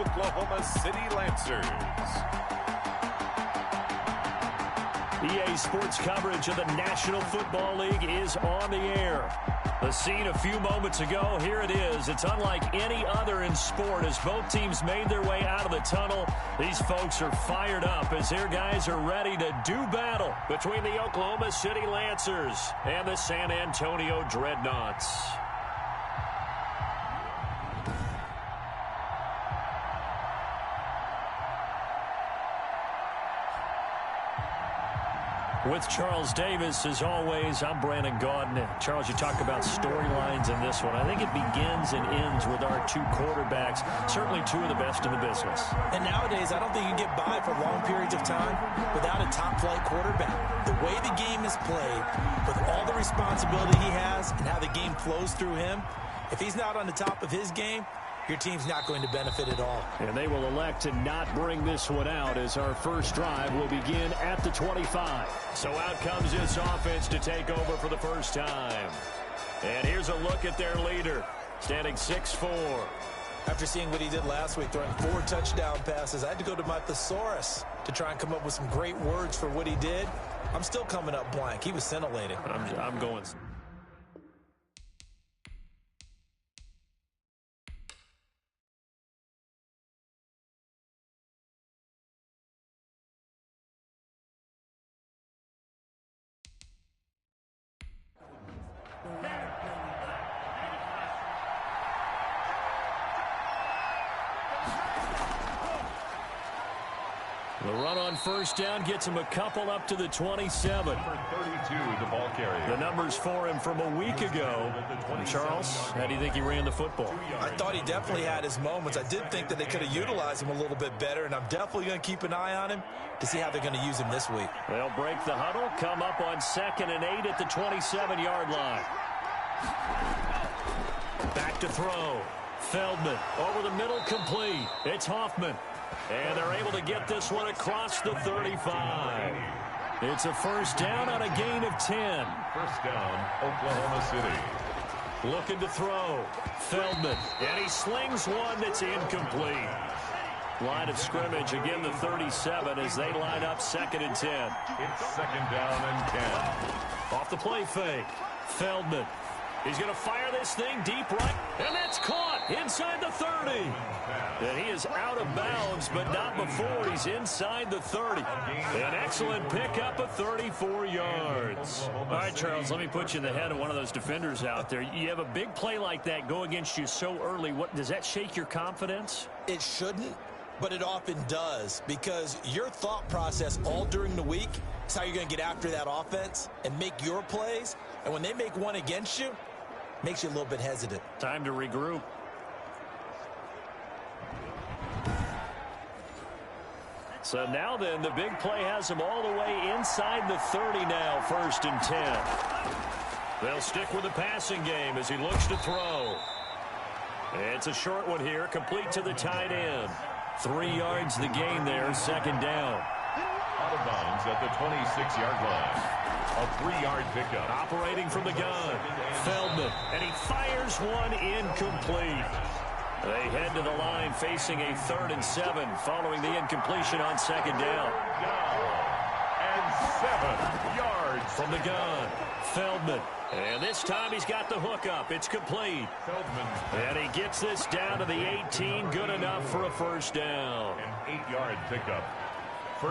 Oklahoma City Lancers. EA Sports coverage of the National Football League is on the air. The scene a few moments ago, here it is. It's unlike any other in sport as both teams made their way out of the tunnel. These folks are fired up as their guys are ready to do battle between the Oklahoma City Lancers and the San Antonio Dreadnoughts. With Charles Davis, as always, I'm Brandon Gaudin. Charles, you talk about storylines in this one. I think it begins and ends with our two quarterbacks, certainly two of the best in the business. And nowadays, I don't think you can get by for long periods of time without a top-flight quarterback. The way the game is played, with all the responsibility he has and how the game flows through him, if he's not on the top of his game, your team's not going to benefit at all. And they will elect to not bring this one out as our first drive will begin at the 25. So out comes this offense to take over for the first time. And here's a look at their leader, standing 6'4". After seeing what he did last week, throwing 4 touchdown passes, I had to go to my thesaurus to try and come up with some great words for what he did. I'm still coming up blank. He was scintillating. I'm going... The run on first down gets him a couple up to the 27. Number 32, the ball carrier. The numbers for him from a week ago. And Charles, how do you think he ran the football? I thought he definitely had his moments. I did think that they could have utilized him a little bit better, and I'm definitely going to keep an eye on him to see how they're going to use him this week. They'll break the huddle, come up on 2nd and 8 at the 27-yard line. Back to throw. Feldman over the middle, complete. It's Hoffman. And they're able to get this one across the 35. It's a first down on a gain of 10. First down, Oklahoma City. Looking to throw. Feldman. And he slings one that's incomplete. Line of scrimmage, again the 37 as they line up 2nd and 10. It's 2nd down and 10. Off the play fake. Feldman. He's going to fire this thing deep right. And that's caught inside the 30. And he is out of bounds, but not before he's inside the 30. An excellent pickup of 34 yards. All right, Charles, let me put you in the head of one of those defenders out there. You have a big play like that go against you so early. What does that shake your confidence? It shouldn't, but it often does, because your thought process all during the week is how you're going to get after that offense and make your plays. And when they make one against you, it makes you a little bit hesitant. Time to regroup. So now then, the big play has him all the way inside the 30 now, 1st and 10. They'll stick with the passing game as he looks to throw. It's a short one here, complete to the tight end. 3 yards the gain there, 2nd down. Out of bounds at the 26-yard line. A 3-yard pickup. Operating from the gun. Feldman. And he fires one incomplete. They head to the line facing a 3rd and 7 following the incompletion on 2nd down. And 7 yards from the gun. Feldman. And this time he's got the hook up. It's complete. Feldman. And he gets this down to the 18. Good enough for a first down. An 8-yard pickup.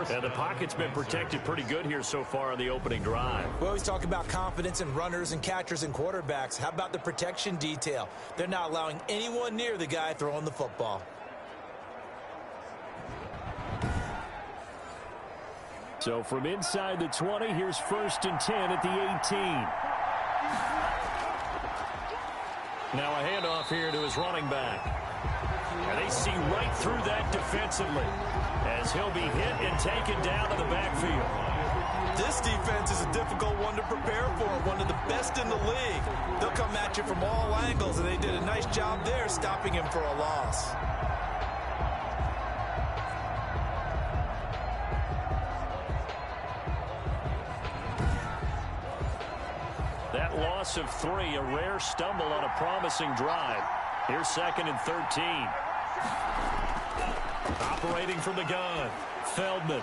And the pocket's been protected pretty good here so far on the opening drive. We always talk about confidence in runners and catchers and quarterbacks. How about the protection detail? They're not allowing anyone near the guy throwing the football. So from inside the 20, here's 1st and 10 at the 18. Now a handoff here to his running back. And they see right through that defensively as he'll be hit and taken down to the backfield. This defense is a difficult one to prepare for, one of the best in the league. They'll come at you from all angles, and they did a nice job there stopping him for a loss. That loss of 3, a rare stumble on a promising drive. Here's 2nd and 13. Operating from the gun, Feldman.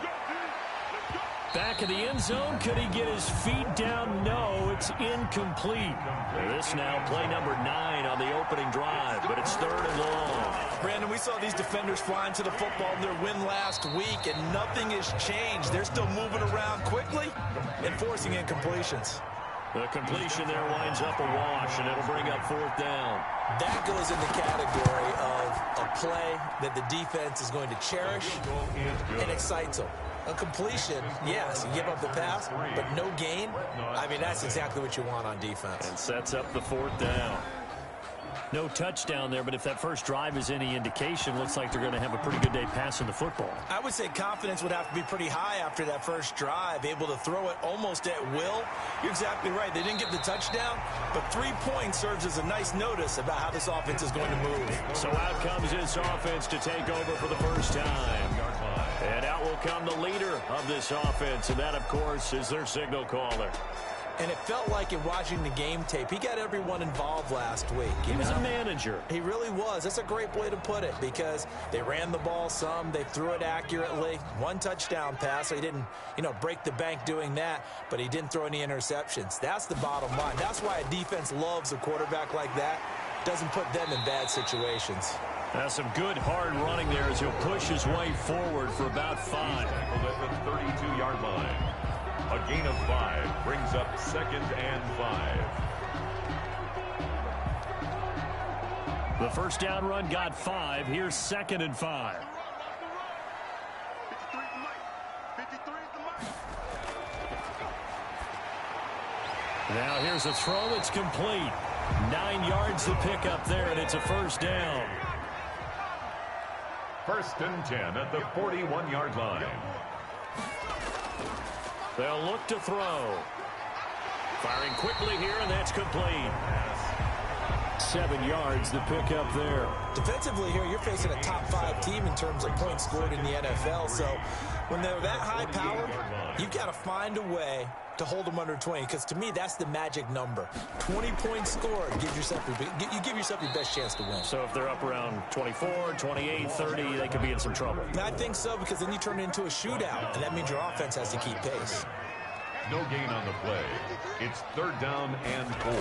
Back in the end zone. Could he get his feet down? No, it's incomplete. This now play number 9 on the opening drive, but it's 3rd and long. Brandon, we saw these defenders flying to the football in their win last week, and nothing has changed. They're still moving around quickly and forcing incompletions. The completion there winds up a wash, and it'll bring up 4th down. That goes in the category of a play that the defense is going to cherish and excites them. A completion, yes, you give up the pass, but no gain. I mean, that's exactly what you want on defense. And sets up the 4th down. No touchdown there, but if that first drive is any indication, looks like they're going to have a pretty good day passing the football. I would say confidence would have to be pretty high after that first drive, able to throw it almost at will. You're exactly right. They didn't get the touchdown, but 3 points serves as a nice notice about how this offense is going to move. So out comes this offense to take over for the first time. And out will come the leader of this offense, and that, of course, is their signal caller. And it felt like in watching the game tape, he got everyone involved last week. He was a manager. He really was. That's a great way to put it because they ran the ball some. They threw it accurately. 1 touchdown pass. So he didn't, break the bank doing that, but he didn't throw any interceptions. That's the bottom line. That's why a defense loves a quarterback like that. Doesn't put them in bad situations. That's some good hard running there as he'll push his way forward for about 5. At the 32-yard line. A gain of 5 brings up 2nd and 5. The first down run got 5. Here's 2nd and 5. Now here's a throw that's complete. 9 yards to pick up there, and it's a first down. 1st and 10 at the 41-yard line. They'll look to throw. Firing quickly here, and that's complete. 7 yards to pick up there. Defensively here, you're facing a top 5 team in terms of points scored in the NFL. So when they're that high powered, you've got to find a way to hold them under 20, because to me, that's the magic number. 20 points scored, you give yourself your best chance to win. So if they're up around 24, 28, 30, they could be in some trouble. I think so, because then you turn it into a shootout, and that means your offense has to keep pace. No gain on the play. It's 3rd down and 4.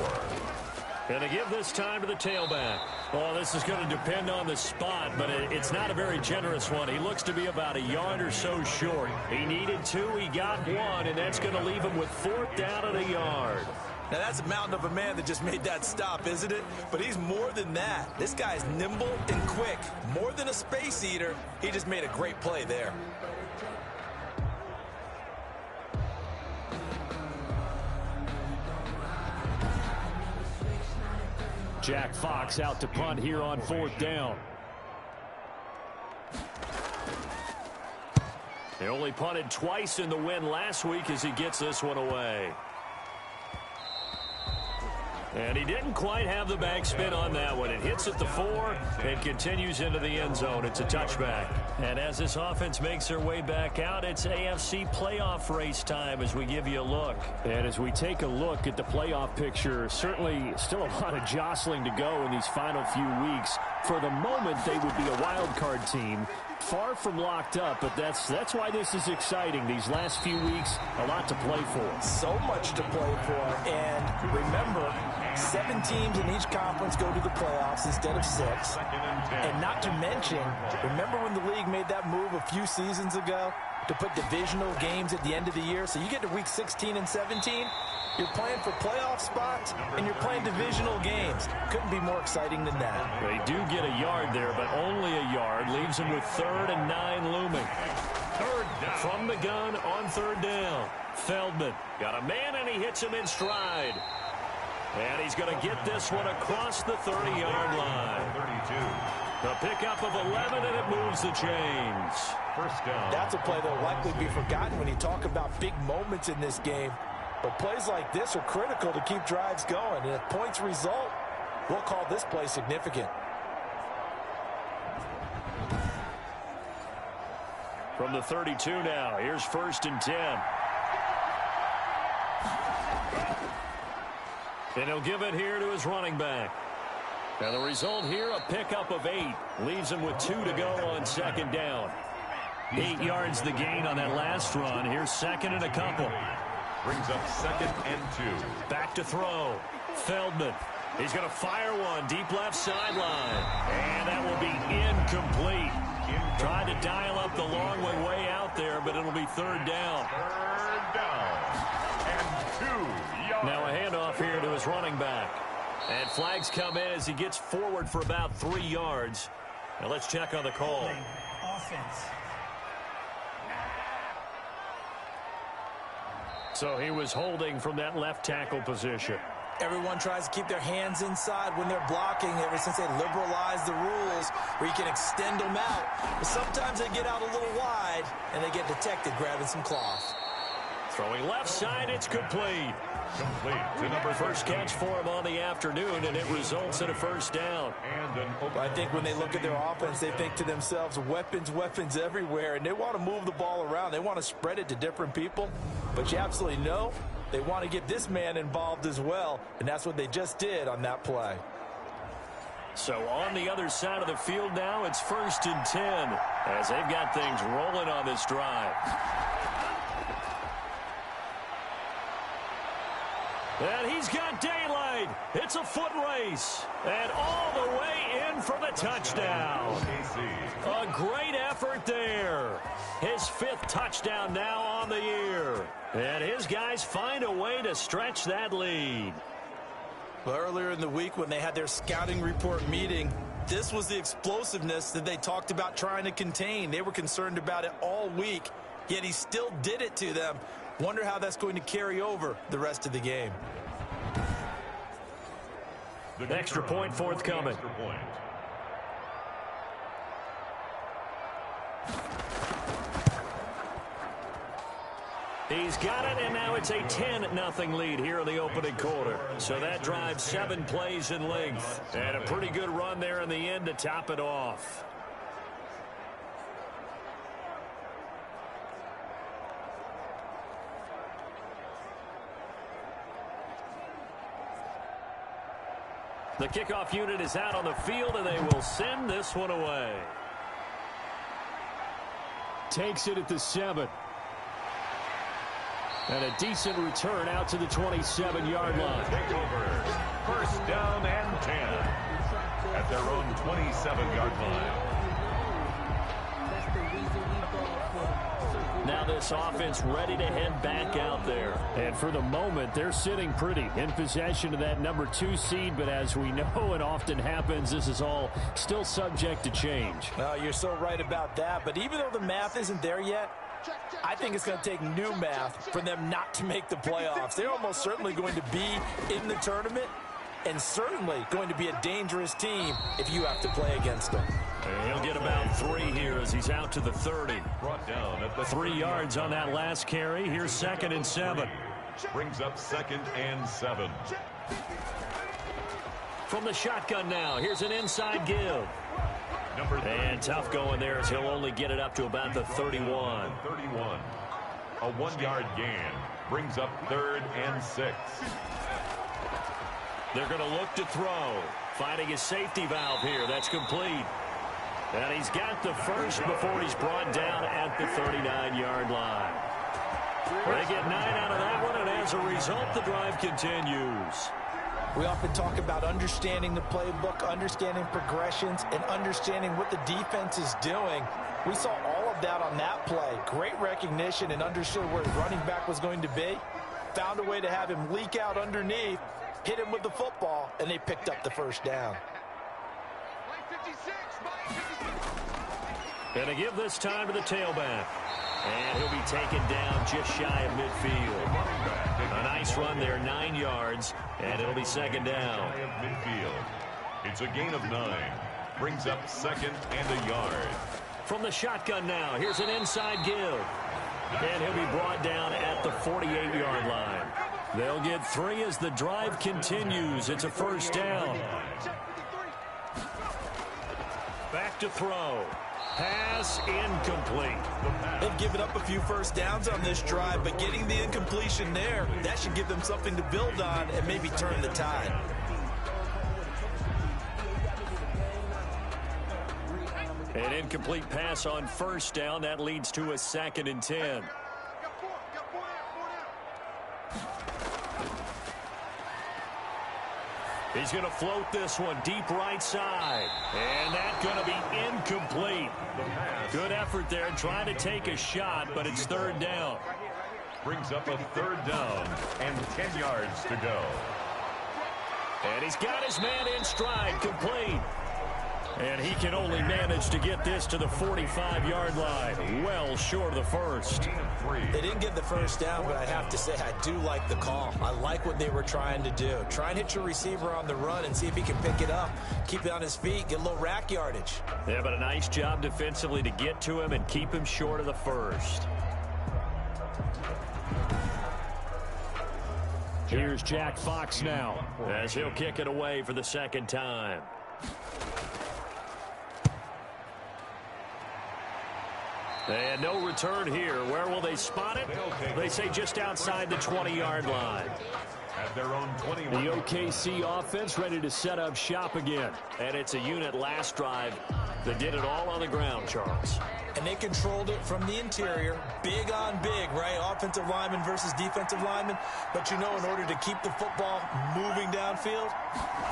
Going to give this time to the tailback. Well, this is going to depend on the spot, but it's not a very generous one. He looks to be about a yard or so short. He needed 2, he got 1, and that's going to leave him with 4th down and a yard. Now, that's a mountain of a man that just made that stop, isn't it? But he's more than that. This guy's nimble and quick. More than a space eater, he just made a great play there. Jack Fox out to punt here on 4th down. They only punted twice in the win last week as he gets this one away. And he didn't quite have the backspin on that one. It hits at the 4 and continues into the end zone. It's a touchback. And as this offense makes their way back out, it's AFC playoff race time as we give you a look. And as we take a look at the playoff picture, certainly still a lot of jostling to go in these final few weeks. For the moment, they would be a wild card team. Far from locked up, but that's why this is exciting. These last few weeks, a lot to play for. So much to play for. And remember, 7 teams in each conference go to the playoffs instead of 6. And not to mention, remember when the league made that move a few seasons ago to put divisional games at the end of the year? So you get to week 16 and 17, you're playing for playoff spots, and you're playing divisional games. Couldn't be more exciting than that. They do get a yard there, but only a yard. Leaves them with 3rd and 9 looming. 3rd down. From the gun on 3rd down. Feldman got a man, and he hits him in stride. And he's going to get this one across the 30-yard line. 32. A pickup of 11, and it moves the chains. 1st down. That's a play that will likely be forgotten when you talk about big moments in this game. But plays like this are critical to keep drives going. And if points result, we'll call this play significant. From the 32 now, here's 1st and 10. And he'll give it here to his running back. And the result here, a pickup of 8. Leaves him with 2 to go on second down. 8 yards the gain on that last run. Here's second and a couple. Brings up second and 2. Back to throw. Feldman. He's going to fire one deep left sideline. And that will be incomplete. Tried to dial up the long way out there, but it'll be third down. Third down. And 2 yards. Now a handoff here to his running back. And flags come in as he gets forward for about 3 yards. Now let's check on the call. Offense. So he was holding from that left tackle position. Everyone tries to keep their hands inside when they're blocking ever since they liberalized the rules where you can extend them out. But sometimes they get out a little wide and they get detected grabbing some cloth. Throwing left side, it's complete. Complete to number First catch for him on the afternoon, and it results in a first down. And I think when they look at their offense, they think to themselves, weapons everywhere, and they want to move the ball around. They want to spread it to different people, but you absolutely know they want to get this man involved as well, and that's what they just did on that play. So on the other side of the field now, it's 1st and 10 as they've got things rolling on this drive. And he's got daylight. It's a foot race. And all the way in for the touchdown. A great effort there. His 5th touchdown now on the year. And his guys find a way to stretch that lead. Well, earlier in the week when they had their scouting report meeting, this was the explosiveness that they talked about trying to contain. They were concerned about it all week, yet he still did it to them. Wonder how that's going to carry over the rest of the game. Extra point forthcoming. He's got it, and now it's a 10-0 lead here in the opening quarter. So that drives 7 plays in length. And a pretty good run there in the end to top it off. The kickoff unit is out on the field, and they will send this one away. Takes it at the 7. And a decent return out to the 27-yard line. Takeover. First down and 10 at their own 27-yard line. Now this offense ready to head back out there. And for the moment, they're sitting pretty in possession of that number 2 seed. But as we know it often happens, this is all still subject to change. No, you're so right about that. But even though the math isn't there yet, I think it's going to take new math for them not to make the playoffs. They're almost certainly going to be in the tournament and certainly going to be a dangerous team if you have to play against them. And he'll get about 3 here as he's out to the 30. Brought down at the 3 yards on that last carry. Here's 2nd and 7. Brings up 2nd and 7. From the shotgun now, here's an inside give. And tough going there as he'll only get it up to about the 31. 31. A 1-yard gain. Brings up 3rd and 6. They're going to look to throw. Finding his safety valve here. That's complete. And he's got the first before he's brought down at the 39-yard line. They get 9 out of that one, and as a result, the drive continues. We often talk about understanding the playbook, understanding progressions, and understanding what the defense is doing. We saw all of that on that play. Great recognition and understood where his running back was going to be. Found a way to have him leak out underneath, hit him with the football, and they picked up the first down. And to give this time to the tailback. And he'll be taken down just shy of midfield. A nice run there, 9 yards, and it'll be 2nd down. It's a gain of 9. Brings up 2nd and a yard. From the shotgun now, here's an inside give. And he'll be brought down at the 48-yard line. They'll get 3 as the drive continues. It's a first down. Back to throw. Pass incomplete. They've given up a few first downs on this drive, but getting the incompletion there, that should give them something to build on and maybe turn the tide. An incomplete pass on first down. That leads to a 2nd and 10. He's going to float this one deep right side. And that's going to be incomplete. Good effort there trying to take a shot, but it's 3rd down. Brings up a 3rd down and 10 yards to go. And he's got his man in stride, complete. And he can only manage to get this to the 45-yard line, well short of the first. They didn't get the first down, but I have to say I do like the call. I like what they were trying to do. Try and hit your receiver on the run and see if he can pick it up, keep it on his feet, get a little rack yardage. Yeah, but a nice job defensively to get to him and keep him short of the first. Here's Jack Fox now as he'll kick it away for the 2nd time. And no return here. Where will they spot it? They say just outside the 20-yard line. At their own 21. The OKC offense ready to set up shop again. And it's a unit last drive that did it all on the ground, Charles. And they controlled it from the interior. Big on big, right? Offensive lineman versus defensive lineman. But you know, in order to keep the football moving downfield,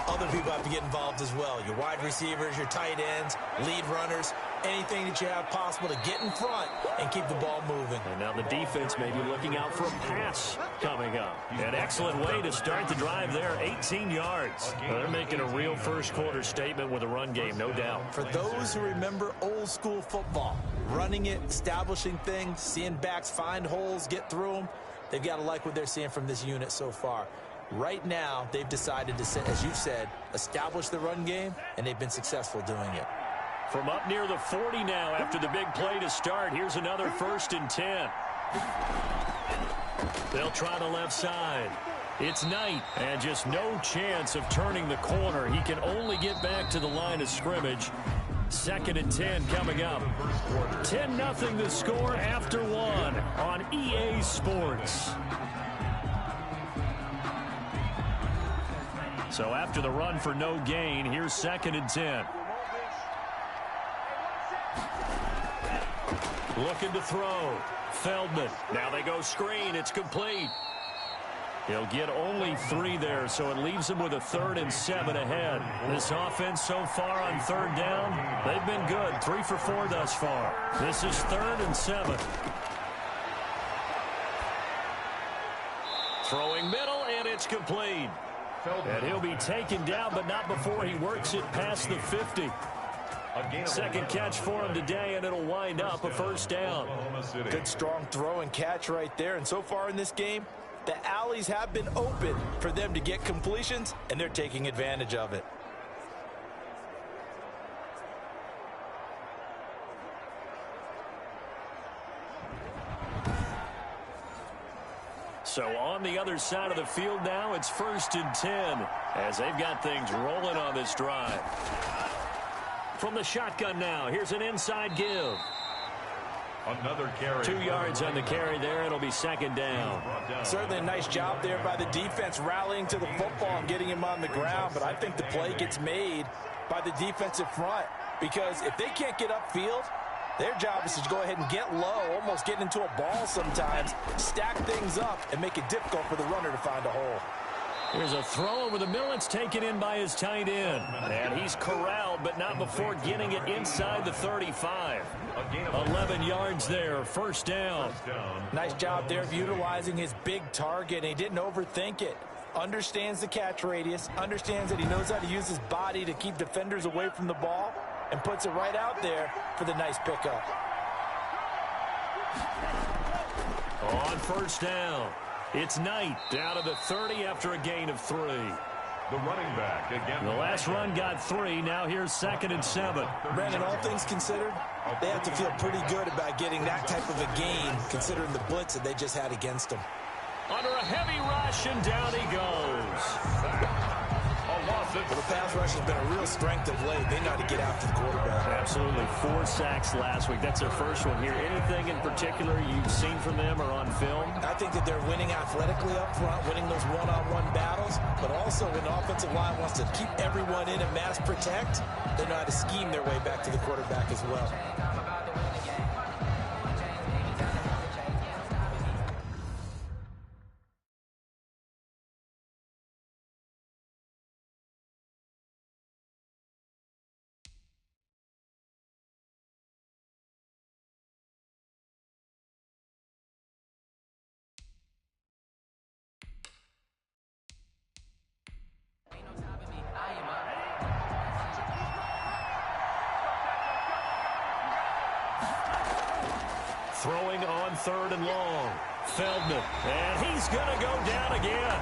other people have to get involved as well. Your wide receivers, your tight ends, lead runners, anything that you have possible to get in front and keep the ball moving. And now the defense may be looking out for a pass coming up. An excellent way to start the drive there, 18 yards. Well, they're making a real first-quarter statement with a run game, no doubt. For those who remember old-school football, running it, establishing things, seeing backs find holes, get through them, they've got to like what they're seeing from this unit so far. Right now, they've decided to, as you said, establish the run game, and they've been successful doing it. From up near the 40 now after the big play to start. Here's another 1st and 10. They'll try the left side. It's Knight, and just no chance of turning the corner. He can only get back to the line of scrimmage. 2nd and 10 coming up. 10-0 the score after 1 on EA Sports. So after the run for no gain, here's 2nd and 10. Looking to throw. Feldman. Now they go screen. It's complete. He'll get only 3 there, so it leaves him with a 3rd and 7 ahead. This offense so far on 3rd down, they've been good. 3 for 4 thus far. This is 3rd and 7. Throwing middle, and it's complete. And he'll be taken down, but not before he works it past the 50. 2nd catch for him today, and it'll wind up a 1st down. Good strong throw and catch right there. And so far in this game, the alleys have been open for them to get completions, and they're taking advantage of it. So on the other side of the field now, it's 1st and 10 as they've got things rolling on this drive. From the shotgun now, here's an inside give. Another carry. 2 yards on the carry there. It'll be 2nd down. Certainly a nice job there by the defense rallying to the football and getting him on the ground. But I think the play gets made by the defensive front, because if they can't get upfield, their job is to go ahead and get low, almost get into a ball sometimes, stack things up, and make it difficult for the runner to find a hole. Here's a throw over the middle. It's taken in by his tight end. And he's corralled, but not before getting it inside the 35. 11 yards there, 1st down. Nice job there of utilizing his big target. He didn't overthink it. Understands the catch radius, understands that he knows how to use his body to keep defenders away from the ball, and puts it right out there for the nice pickup. On 1st down, it's Knight down to the 30 after a gain of 3. The running back again. The last run got 3. Now here's 2nd and 7. Brandon, all things considered, they have to feel pretty good about getting that type of a gain, considering the blitz that they just had against them. Under a heavy rush, and down he goes. A loss Well, the pass rush has been a real strength of late. They know how to get after the quarterback. Absolutely. 4 sacks last week. That's their first one here. Anything in particular you've seen from them or on film? I think that they're winning athletically up front, winning those one-on-one battles, but also when the offensive line wants to keep everyone in and mass protect, they know how to scheme their way back to the quarterback as well. Throwing on 3rd and long. Feldman. And he's going to go down again.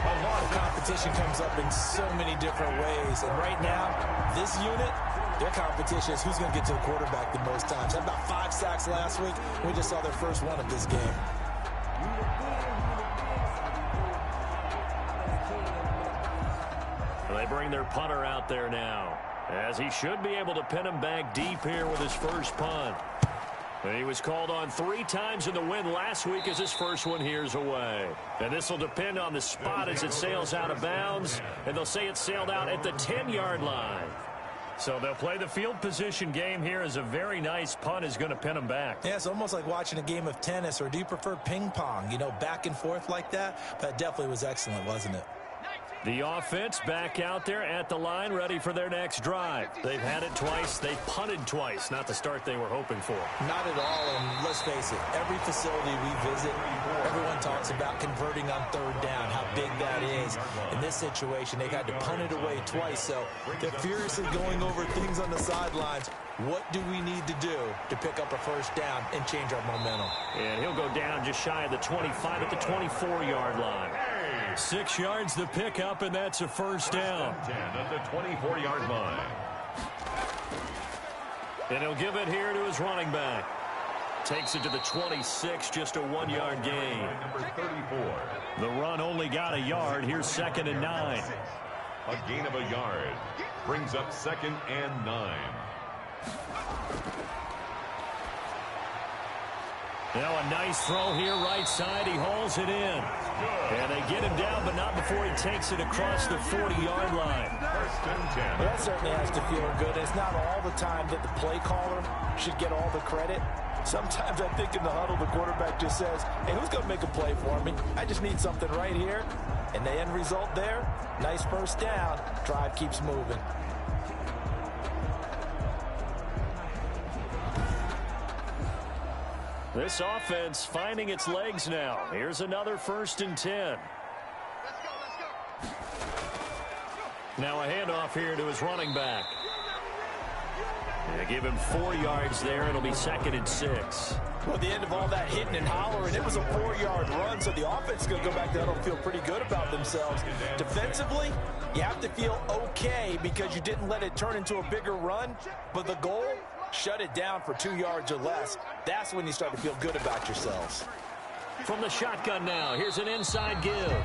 The competition comes up in so many different ways. And right now, this unit, their competition is who's going to get to the quarterback the most times. Had about 5 sacks last week. We just saw their first one of this game. They bring their punter out there now, as he should be able to pin him back deep here with his first punt. And he was called on 3 times in the win last week as his first one here's away. And this will depend on the spot as it sails out of bounds. And they'll say it sailed out at the 10-yard line. So they'll play the field position game here as a very nice punt is going to pin them back. Yeah, it's almost like watching a game of tennis, or do you prefer ping pong? You know, back and forth like that? But it definitely was excellent, wasn't it? The offense back out there at the line, ready for their next drive. They've had it twice. They've punted twice. Not the start they were hoping for. Not at all, and let's face it, every facility we visit, everyone talks about converting on 3rd down, how big that is. In this situation, they've had to punt it away twice, so they're furiously going over things on the sidelines. What do we need to do to pick up a first down and change our momentum? And he'll go down just shy of the 25 at the 24-yard line. 6 yards to pick up, and that's a first down. 10 at the 24-yard line. And he'll give it here to his running back. Takes it to the 26, just a 1-yard gain. Number 34. The run only got a yard. Here's 2nd and 9. A gain of a yard. Brings up 2nd and 9. Now a nice throw here right side. He hauls it in. And they get him down, but not before he takes it across the 40-yard line. Well, that certainly has to feel good. It's not all the time that the play caller should get all the credit. Sometimes I think in the huddle, the quarterback just says, hey, who's going to make a play for me? I just need something right here. And the end result there, nice first down. Drive keeps moving. This offense finding its legs now. Here's another 1st and 10. Now a handoff here to his running back. They give him 4 yards there. It'll be 2nd and 6. Well, at the end of all that hitting and hollering, it was a 4-yard run, so the offense is going to go back there and feel pretty good about themselves. Defensively, you have to feel okay because you didn't let it turn into a bigger run, but the goal, shut it down for 2 yards or less. That's when you start to feel good about yourselves. From the shotgun now, here's an inside give.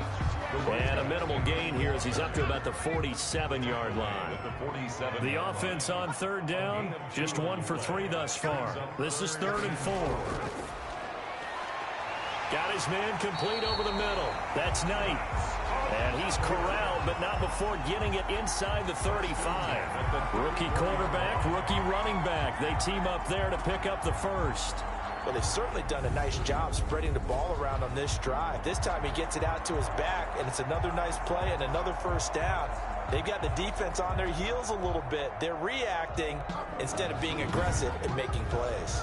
And a minimal gain here as he's up to about the 47-yard line. The offense on 3rd down, just 1 for 3 thus far. This is 3rd and 4. Got his man complete over the middle. That's Knight. And he's corralled, but not before getting it inside the 35. Rookie quarterback, rookie running back. They team up there to pick up the first. Well, they've certainly done a nice job spreading the ball around on this drive. This time he gets it out to his back, and it's another nice play and another first down. They've got the defense on their heels a little bit. They're reacting instead of being aggressive and making plays.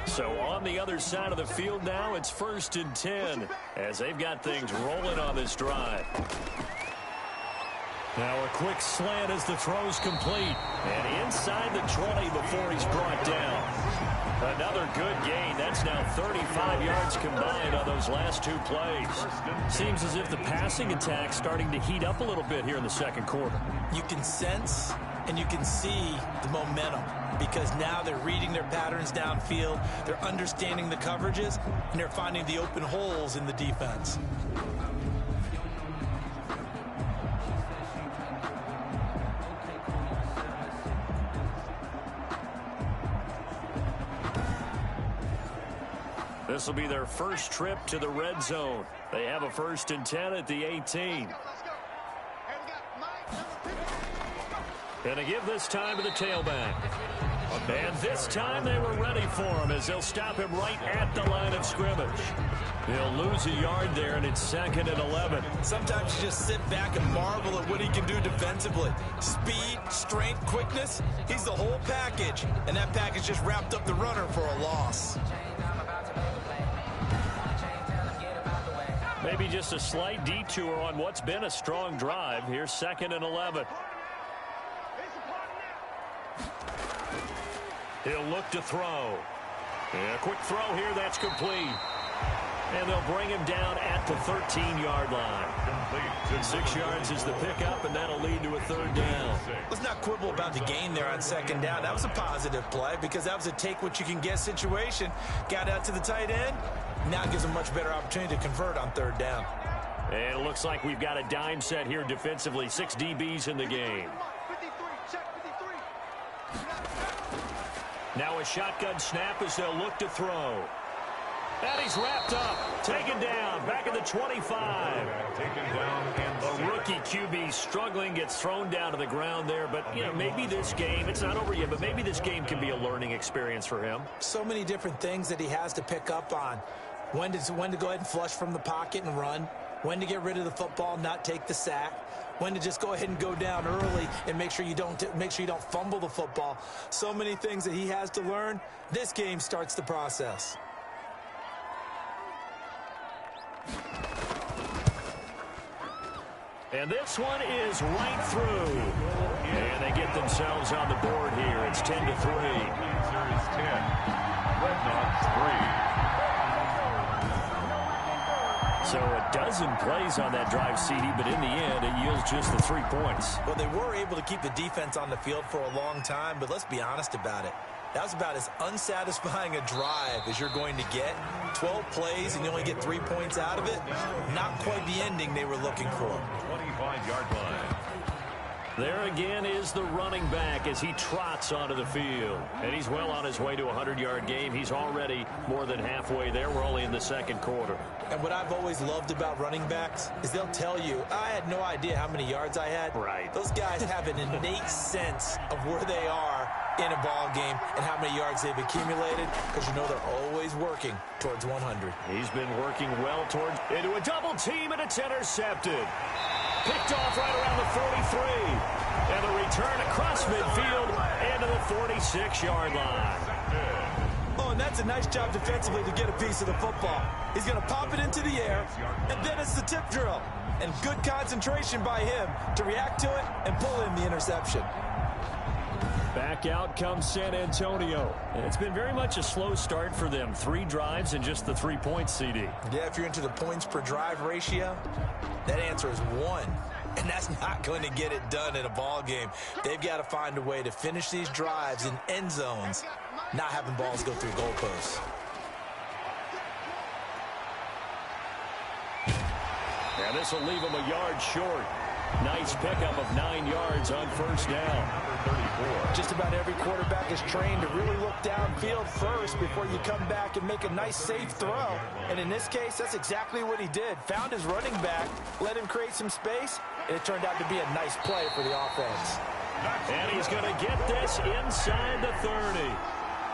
So on the other side of the field now, it's 1st and 10 as they've got things rolling on this drive. Now a quick slant as the throw's complete. And inside the 20 before he's brought down. Another good gain. That's now 35 yards combined on those last 2 plays. Seems as if the passing attack's starting to heat up a little bit here in the 2nd quarter. You can sense and you can see the momentum because now they're reading their patterns downfield, they're understanding the coverages, and they're finding the open holes in the defense. This will be their first trip to the red zone. They have a 1st and 10 at the 18. And to give this time to the tailback. And this time they were ready for him as they'll stop him right at the line of scrimmage. He'll lose a yard there, and it's 2nd and 11. Sometimes you just sit back and marvel at what he can do defensively. Speed, strength, quickness, he's the whole package. And that package just wrapped up the runner for a loss. Maybe just a slight detour on what's been a strong drive. Here's 2nd and 11. He'll look to throw. And a quick throw here, that's complete. And they'll bring him down at the 13-yard line. 6 yards is the pickup, and that'll lead to a 3rd down. Let's not quibble about the gain there on 2nd down. That was a positive play because that was a take-what-you-can-get situation. Got out to the tight end. Now it gives them a much better opportunity to convert on 3rd down. And it looks like we've got a dime set here defensively. 6 DBs in the game. Now a shotgun snap as they'll look to throw. And he's wrapped up, taken down, back at the 25. A rookie QB struggling, gets thrown down to the ground there. But, you know, maybe this game, it's not over yet, but maybe this game can be a learning experience for him. So many different things that he has to pick up on. When to go ahead and flush from the pocket and run. When to get rid of the football, not take the sack. When to just go ahead and go down early and make sure you don't fumble the football. So many things that he has to learn. This game starts the process. And this one is right through. And they get themselves on the board here. It's 10-3. Series 10. Dreadnoughts 3. So a dozen plays on that drive, CD, but in the end, it yields just the 3 points. Well, they were able to keep the defense on the field for a long time, but let's be honest about it. That was about as unsatisfying a drive as you're going to get. 12 plays and you only get 3 points out of it. Not quite the ending they were looking for. 25-yard line. There again is the running back as he trots onto the field. And he's well on his way to a 100-yard game. He's already more than halfway there. We're only in the 2nd quarter. And what I've always loved about running backs is they'll tell you, I had no idea how many yards I had. Right. Those guys have an innate sense of where they are in a ball game and how many yards they've accumulated, because you know they're always working towards 100. He's been working well towards into a double team, and it's intercepted. Picked off right around the 43. And the return across midfield into the 46-yard line. Oh, and that's a nice job defensively to get a piece of the football. He's going to pop it into the air, and then it's the tip drill. And good concentration by him to react to it and pull in the interception. Back out comes San Antonio. And it's been very much a slow start for them. 3 drives and just the 3 points, CD. Yeah, if you're into the points per drive ratio, that answer is 1. And that's not going to get it done in a ball game. They've got to find a way to finish these drives in end zones, not having balls go through goalposts. And this will leave them a yard short. Nice pickup of 9 yards on 1st down. Just about every quarterback is trained to really look downfield first before you come back and make a nice, safe throw. And in this case, that's exactly what he did. Found his running back, let him create some space, and it turned out to be a nice play for the offense. And he's going to get this inside the 30.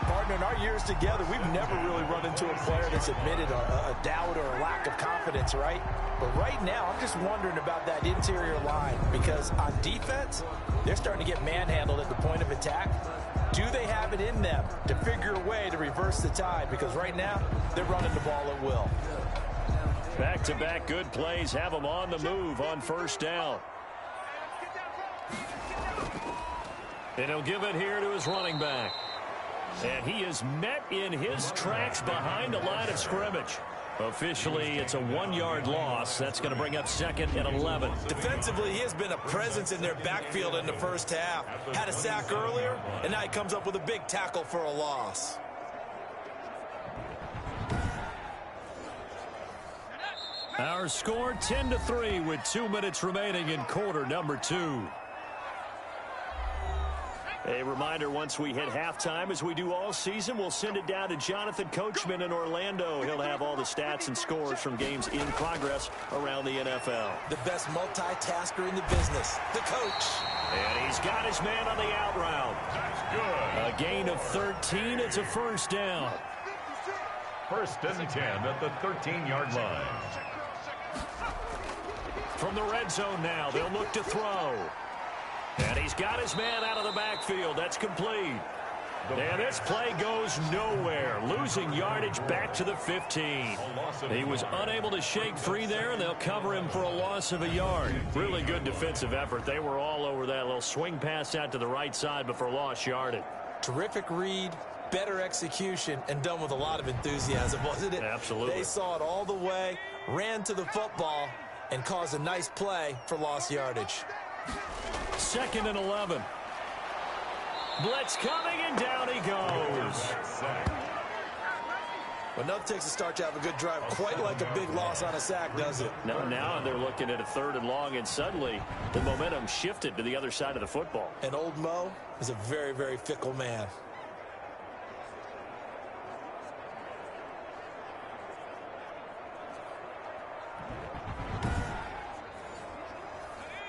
Partner, in our years together, we've never really run into a player that's admitted a doubt or a lack of confidence, right? But right now, I'm just wondering about that interior line, because on defense, they're starting to get manhandled at the point of attack. Do they have it in them to figure a way to reverse the tide? Because right now, they're running the ball at will. Back-to-back good plays have them on the move on 1st down. And he'll give it here to his running back. And he is met in his tracks behind the line of scrimmage. Officially, it's a 1-yard loss. That's going to bring up 2nd and 11. Defensively, he has been a presence in their backfield in the first half. Had a sack earlier, and now he comes up with a big tackle for a loss. Our score 10-3 with 2 minutes remaining in quarter number 2. A reminder, once we hit halftime, as we do all season, we'll send it down to Jonathan Coachman in Orlando. He'll have all the stats and scores from games in progress around the NFL. The best multitasker in the business, the coach. And he's got his man on the out route. That's good. A gain of 13. It's a first down. First and 10 at the 13-yard line. From the red zone now, they'll look to throw. And he's got his man out of the backfield. That's complete. And this play goes nowhere. Losing yardage back to the 15. He was unable to shake free there, and they'll cover him for a loss of a yard. Really good defensive effort. They were all over that little swing pass out to the right side, but for lost yardage. Terrific read, better execution, and done with a lot of enthusiasm, wasn't it? Absolutely. They saw it all the way, ran to the football, and caused a nice play for lost yardage. 2nd and 11. Blitz coming, and down he goes. Well, nothing takes a start to have a good drive quite like a big loss on a sack, does it? Now they're looking at a 3rd and long, and suddenly the momentum shifted to the other side of the football. And old Mo is a very, very fickle man.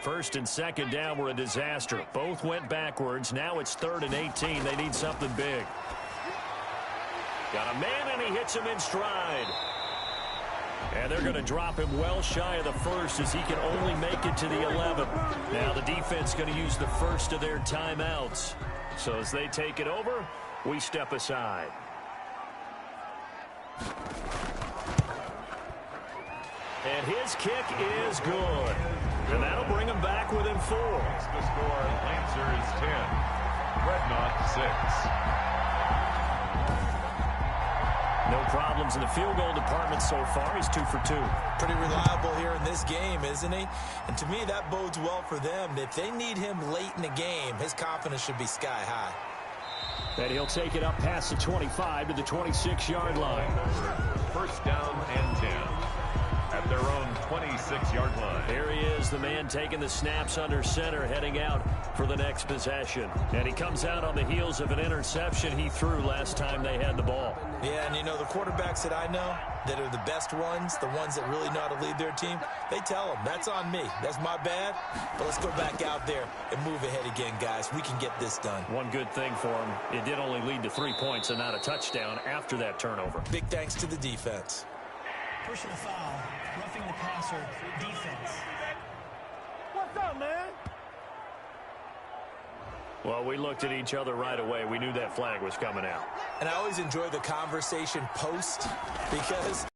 First and second down were a disaster. Both went backwards. Now it's 3rd and 18. They need something big. Got a man, and he hits him in stride. And they're going to drop him well shy of the first as he can only make it to the 11. Now the defense going to use the first of their timeouts. So as they take it over, we step aside. And his kick is good. And that'll bring him back within 4. The score, Lancers 10, Dreadnoughts 6. No problems in the field goal department so far. He's 2 for 2. Pretty reliable here in this game, isn't he? And to me, that bodes well for them. If they need him late in the game, his confidence should be sky high. And he'll take it up past the 25 to the 26-yard line. First down and 10. At their own 26-yard line. Here he is, the man taking the snaps under center, heading out for the next possession. And he comes out on the heels of an interception he threw last time they had the ball. Yeah, and you know, the quarterbacks that I know that are the best ones, the ones that really know how to lead their team, they tell them, that's on me. That's my bad. But let's go back out there and move ahead again, guys. We can get this done. One good thing for him, it did only lead to 3 points and not a touchdown after that turnover. Big thanks to the defense. Personal foul, roughing the passer, defense. What's up, man? Well, we looked at each other right away. We knew that flag was coming out. And I always enjoy the conversation post because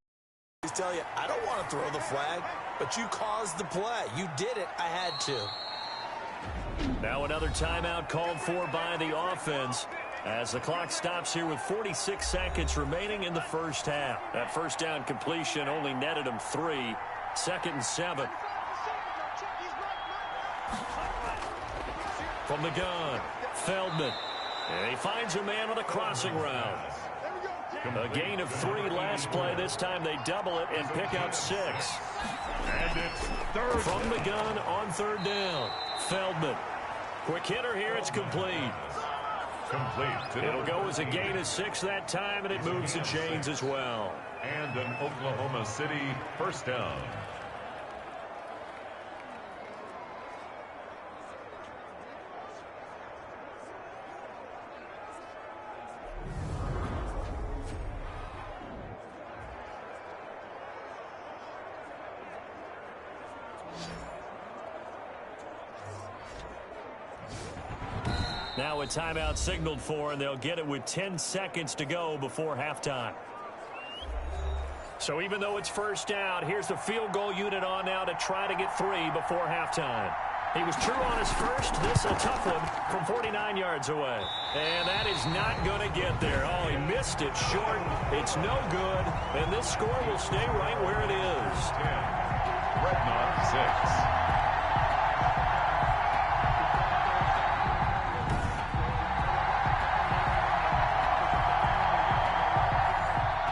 I tell you, I don't want to throw the flag, but you caused the play. You did it. I had to. Now another timeout called for by the offense as the clock stops here with 46 seconds remaining in the first half. That first down completion only netted him 3. 2nd and 7. From the gun, Feldman. And he finds a man on a crossing route. A gain of 3 last play. This time they double it and pick up 6. And it's 3rd. From the gun on 3rd down. Feldman. Quick hitter here. It's complete. Complete. It'll go as a gain of 6 that time, and it moves the chains as well. And an Oklahoma City first down. Now a timeout signaled for, and they'll get it with 10 seconds to go before halftime. So even though it's first down, here's the field goal unit on now to try to get 3 before halftime. He was true on his first. This a tough one from 49 yards away. And that is not going to get there. Oh, he missed it short. It's no good. And this score will stay right where it is. 10. Dreadnoughts 6.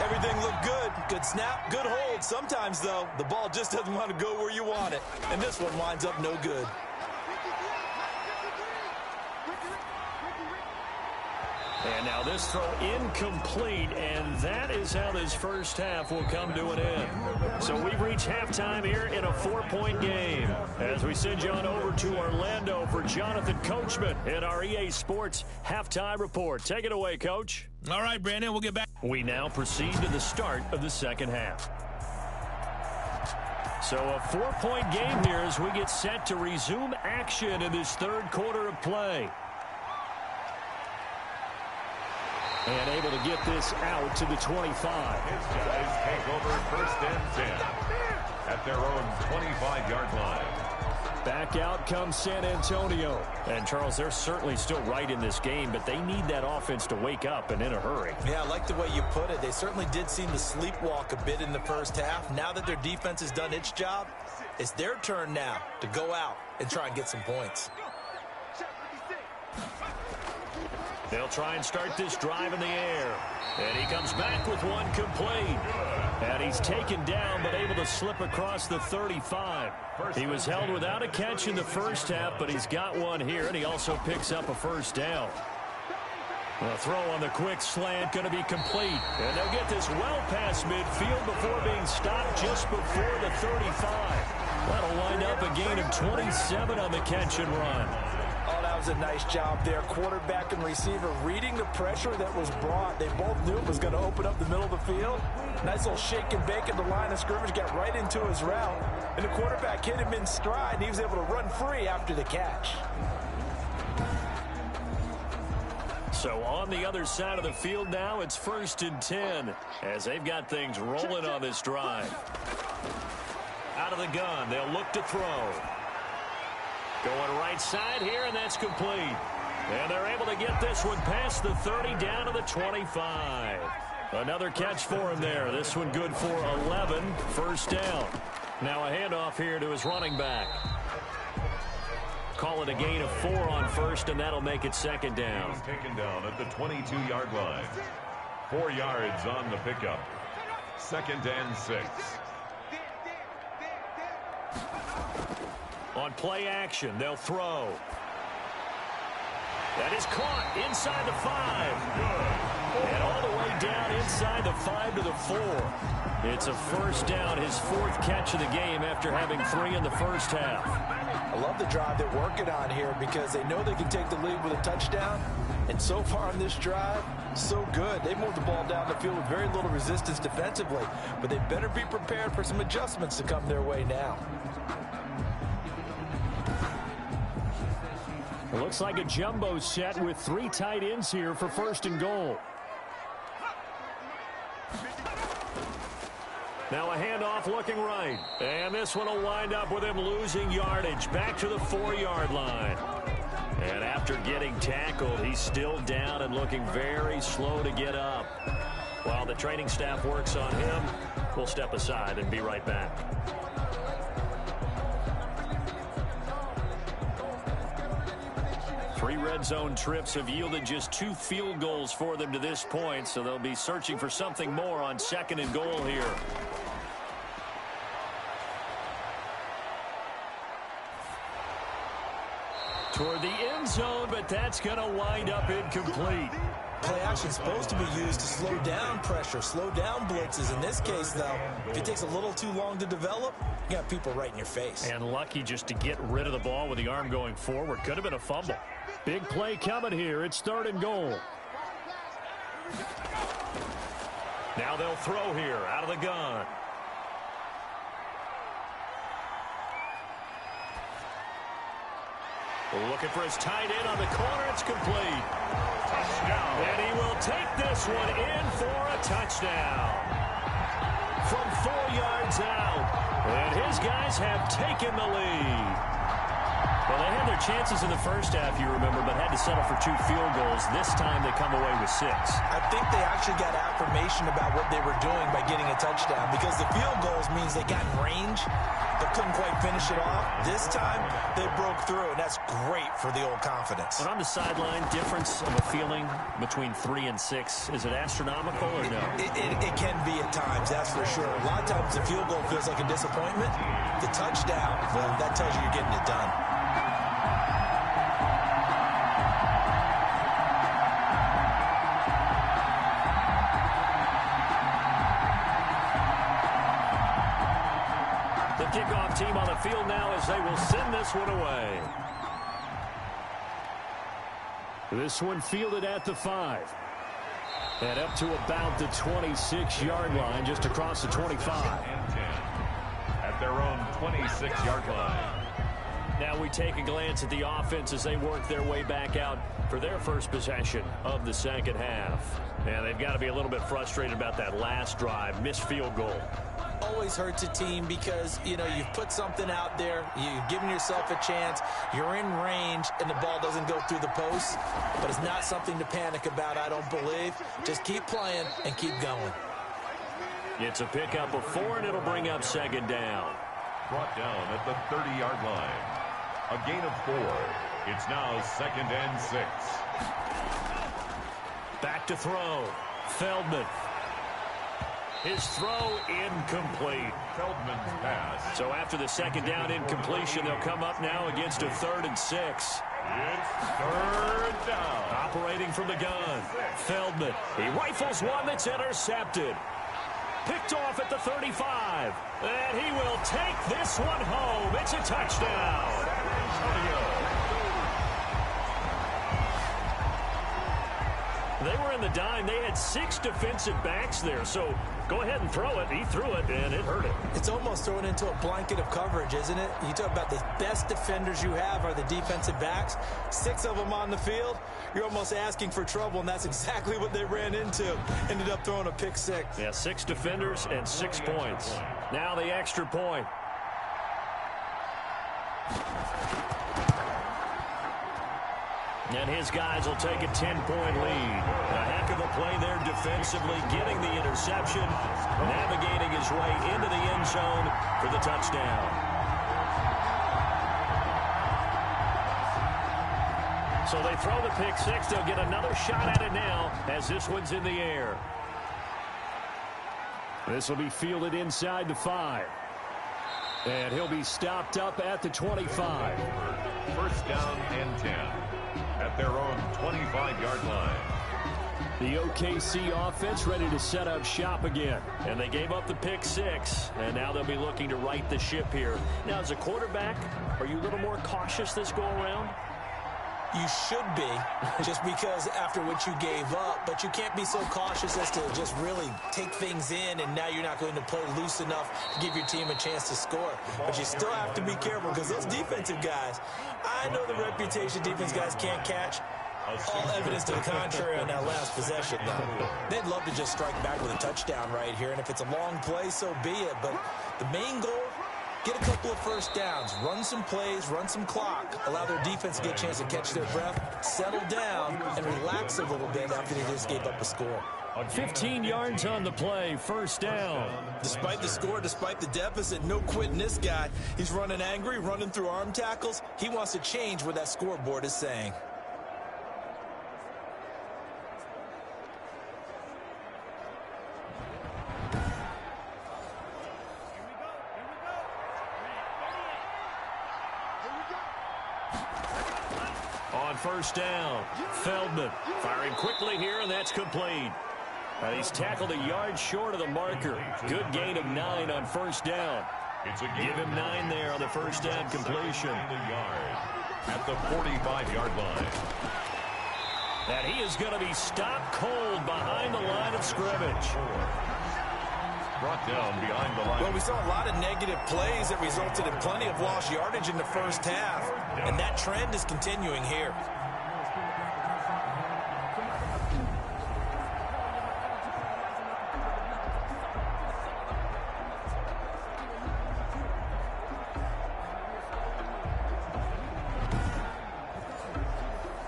Everything looked good. Good snap, good hold. Sometimes, though, the ball just doesn't want to go where you want it. And this one winds up no good. And now this throw incomplete, and that is how this first half will come to an end. So we've reached halftime here in a 4-point game. As we send you on over to Orlando for Jonathan Coachman in our EA Sports Halftime Report. Take it away, Coach. All right, Brandon, we'll get back. We now proceed to the start of the second half. So a 4-point game here as we get set to resume action in this third quarter of play. And able to get this out to the 25. His guys take over first and 10 at their own 25-yard line. Back out comes San Antonio. And, Charles, they're certainly still right in this game, but they need that offense to wake up and in a hurry. Yeah, I like the way you put it. They certainly did seem to sleepwalk a bit in the first half. Now that their defense has done its job, it's their turn now to go out and try and get some points. They'll try and start this drive in the air. And he comes back with one complete. And he's taken down but able to slip across the 35. He was held without a catch in the first half, but he's got one here, and he also picks up a first down. A throw on the quick slant going to be complete. And they'll get this well past midfield before being stopped just before the 35. That'll wind up a gain of 27 on the catch and run. Oh, that was a nice job there. Quarterback and receiver reading the pressure that was brought. They both knew it was going to open up the middle of the field. Nice little shake and bake at the line of scrimmage, got right into his route. And the quarterback hit him in stride, and he was able to run free after the catch. So on the other side of the field now, it's 1st and 10 as they've got things rolling on this drive. Out of the gun, they'll look to throw. Going right side here, and that's complete. And they're able to get this one past the 30 down to the 25. Another catch for him there. This one good for 11. First down. Now a handoff here to his running back. Call it a gain of 4 on first, and that'll make it second down. He's taken down at the 22-yard line. 4 yards on the pickup. 2nd and 6. On play action, they'll throw. That is caught inside the 5. And all the way down inside the 5 to the 4. It's a first down, his 4th catch of the game after having 3 in the first half. I love the drive they're working on here because they know they can take the lead with a touchdown. And so far on this drive, so good. They moved the ball down the field with very little resistance defensively. But they better be prepared for some adjustments to come their way now. It looks like a jumbo set with 3 tight ends here for 1st and goal. Now a handoff looking right. And this one will wind up with him losing yardage back to the 4-yard line. And after getting tackled, he's still down and looking very slow to get up. While the training staff works on him, we'll step aside and be right back. 3 red zone trips have yielded just 2 field goals for them to this point, so they'll be searching for something more on 2nd and goal here. Toward the end zone, but that's going to wind up incomplete. Play action is supposed to be used to slow down pressure, slow down blitzes. In this case, though, if it takes a little too long to develop, you got people right in your face. And lucky just to get rid of the ball with the arm going forward. Could have been a fumble. Big play coming here. It's 3rd and goal. Now they'll throw here out of the gun. Looking for his tight end on the corner. It's complete. Touchdown. And he will take this one in for a touchdown. From 4 yards out. And his guys have taken the lead. Well, they had their chances in the first half, you remember, but had to settle for 2 field goals. This time they come away with 6. I think they actually got affirmation about what they were doing by getting a touchdown, because the field goals means they got in range but couldn't quite finish it off. This time they broke through, and that's great for the old confidence. But on the sideline, difference of a feeling between 3 and 6, is it astronomical or no? It can be at times, that's for sure. A lot of times the field goal feels like a disappointment. The touchdown, well, that tells you you're getting it done. kickoff team on the field now as they will send this one away. This one fielded at the 5. And up to about the 26-yard line, just across the 25. At their own 26-yard line. Now we take a glance at the offense as they work their way back out for their first possession of the second half. And they've got to be a little bit frustrated about that last drive, missed field goal. Always hurts a team because, you know, you've put something out there, you've given yourself a chance, you're in range, and the ball doesn't go through the post. But it's not something to panic about, I don't believe. Just keep playing and keep going. It's a pickup of 4, and it'll bring up second down. Brought down at the 30-yard line. A gain of 4. It's now 2nd and 6. Back to throw. Feldman. His throw incomplete. Feldman's pass. So after the second down incompletion, they'll come up now against a 3rd and 6. It's 3rd down. Operating from the gun. Feldman. He rifles one that's intercepted. Picked off at the 35. And he will take this one home. It's a touchdown. They were in the dime. They had 6 defensive backs there. So go ahead and throw it. He threw it, and it hurt him. It's almost thrown into a blanket of coverage, isn't it? You talk about the best defenders you have are the defensive backs. 6 of them on the field. You're almost asking for trouble, and that's exactly what they ran into. Ended up throwing a pick 6. Yeah, 6 defenders and 6 points. Now the extra point. And his guys will take a 10-point lead. A heck of a play there defensively, getting the interception, navigating his way into the end zone for the touchdown. So they throw the pick 6. They'll get another shot at it now as this one's in the air. This will be fielded inside the 5. And he'll be stopped up at the 25. 1st down and 10. At their own 25-yard line. The OKC offense ready to set up shop again. And they gave up the pick 6. And now they'll be looking to right the ship here. Now, as a quarterback, are you a little more cautious this go-around? You should be, just because after what you gave up. But you can't be so cautious as to just really take things in, and now you're not going to play loose enough to give your team a chance to score. But you still have to be careful because those defensive guys, I know the reputation defense guys can't catch. All evidence to the contrary on that last possession, though. They'd love to just strike back with a touchdown right here, and if it's a long play, so be it. But the main goal, get a couple of first downs, run some plays, run some clock, allow their defense to get a chance to catch their breath, settle down, and relax a little bit after they just gave up a score. 15 yards on the play, 1st down. Despite the score, despite the deficit, no quitting this guy. He's running angry, running through arm tackles. He wants to change what that scoreboard is saying. On 1st down, Feldman firing quickly here, and that's complete. And he's tackled a yard short of the marker. Good gain of 9 on 1st down. Give him 9 there on the 1st down completion. At the 45-yard line. And he is going to be stopped cold behind the line of scrimmage. Brought down behind the line. Well, we saw a lot of negative plays that resulted in plenty of lost yardage in the first half, and that trend is continuing here.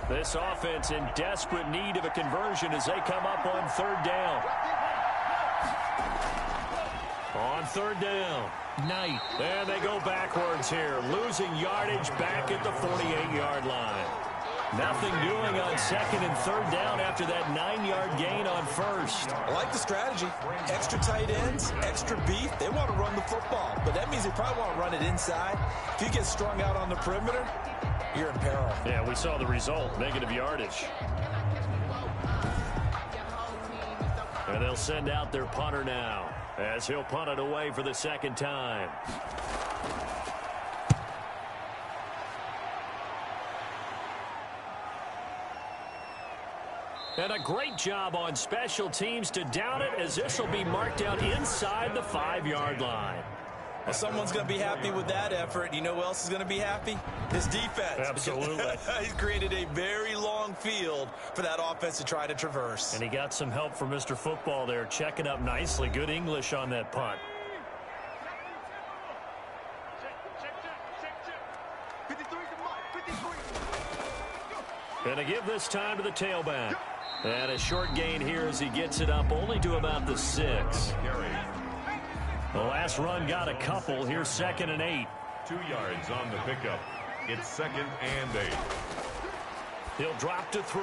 This offense in desperate need of a conversion as they come up on 3rd down. On 3rd down, Knight. And they go backwards here, losing yardage back at the 48-yard line. Nothing doing on 2nd and 3rd down after that 9-yard gain on 1st. I like the strategy. Extra tight ends, extra beef. They want to run the football, but that means they probably want to run it inside. If you get strung out on the perimeter, you're in peril. Yeah, we saw the result, negative yardage. And they'll send out their punter now, as he'll punt it away for the 2nd time. And a great job on special teams to down it, as this will be marked down inside the 5-yard line. Well, someone's going to be happy with that effort. You know who else is going to be happy? His defense. Absolutely. He's created a very long field for that offense to try to traverse. And he got some help from Mr. Football there, checking up nicely. Good English on that punt. And to give this time to the tailback. And a short gain here as he gets it up only to about the 6. The last run got a couple. Here's 2nd and 8. 2 yards on the pickup. It's 2nd and 8. He'll drop to throw.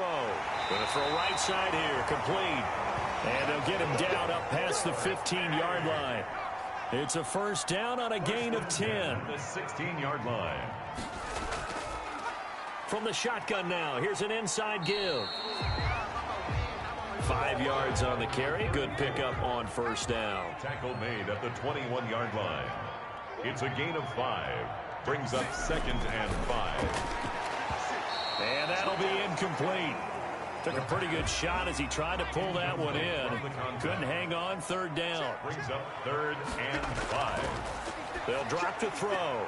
Gonna throw right side here. Complete. And they'll get him down up past the 15-yard line. It's a first down on a gain of 10. The 16-yard line. From the shotgun now. Here's an inside give. 5 yards on the carry. Good pickup on first down. Tackle made at the 21-yard line. It's a gain of 5. Brings up 2nd and 5. And that'll be incomplete. Took a pretty good shot as he tried to pull that one in. Couldn't hang on. 3rd down. Brings up 3rd and 5. They'll drop to throw.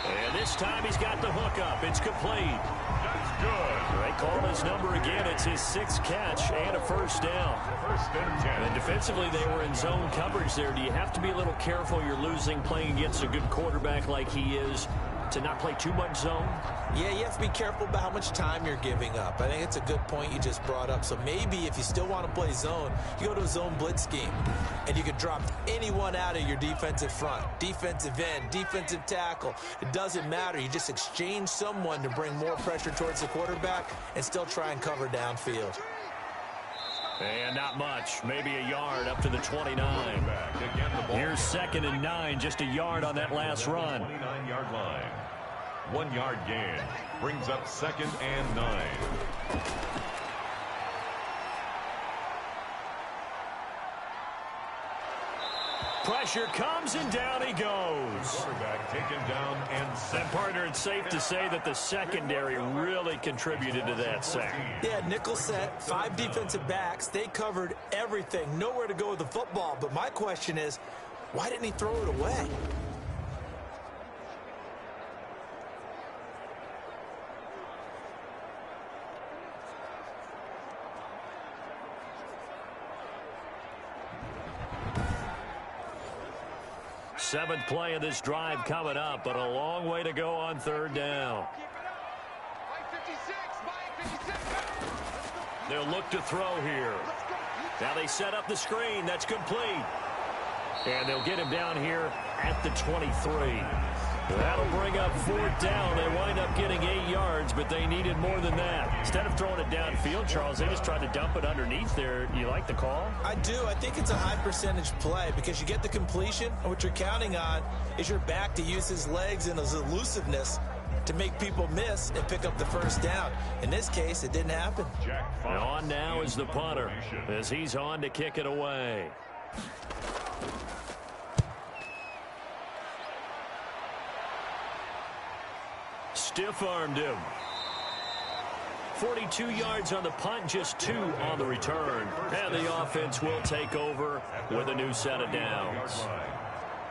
And this time he's got the hook up. It's complete. That's good. They call his number again. It's his 6th catch and a first down. 1st and 10. And defensively, they were in zone coverage there. Do you have to be a little careful? You're losing playing against a good quarterback like he is to not play too much zone? Yeah, you have to be careful about how much time you're giving up. I think it's a good point you just brought up. So maybe if you still want to play zone, you go to a zone blitz scheme, and you can drop anyone out of your defensive front, defensive end, defensive tackle. It doesn't matter. You just exchange someone to bring more pressure towards the quarterback and still try and cover downfield. And not much. Maybe a yard up to the 29. Here's 2nd and 9. Just a yard on that last run. 29-yard line. 1 yard gain. Brings up 2nd and 9. Pressure comes, and down he goes. Quarterback taken down and set. And, partner, it's safe to say that the secondary really contributed to that sack. Yeah, nickel set, 5 defensive backs. They covered everything. Nowhere to go with the football. But my question is, why didn't he throw it away? Seventh play of this drive coming up, but a long way to go on 3rd down. They'll look to throw here. Now they set up the screen. That's complete. And they'll get him down here at the 23. That'll bring up 4th down. They wind up getting 8 yards, but they needed more than that. Instead of throwing it downfield, Charles, they just tried to dump it underneath there. You like the call? I do. I think it's a high percentage play because you get the completion, and what you're counting on is your back to use his legs and his elusiveness to make people miss and pick up the first down. In this case, it didn't happen. And on now is the punter as he's on to kick it away. Stiff-armed him. 42 yards on the punt, just 2 on the return. And the offense will take over with a new set of downs.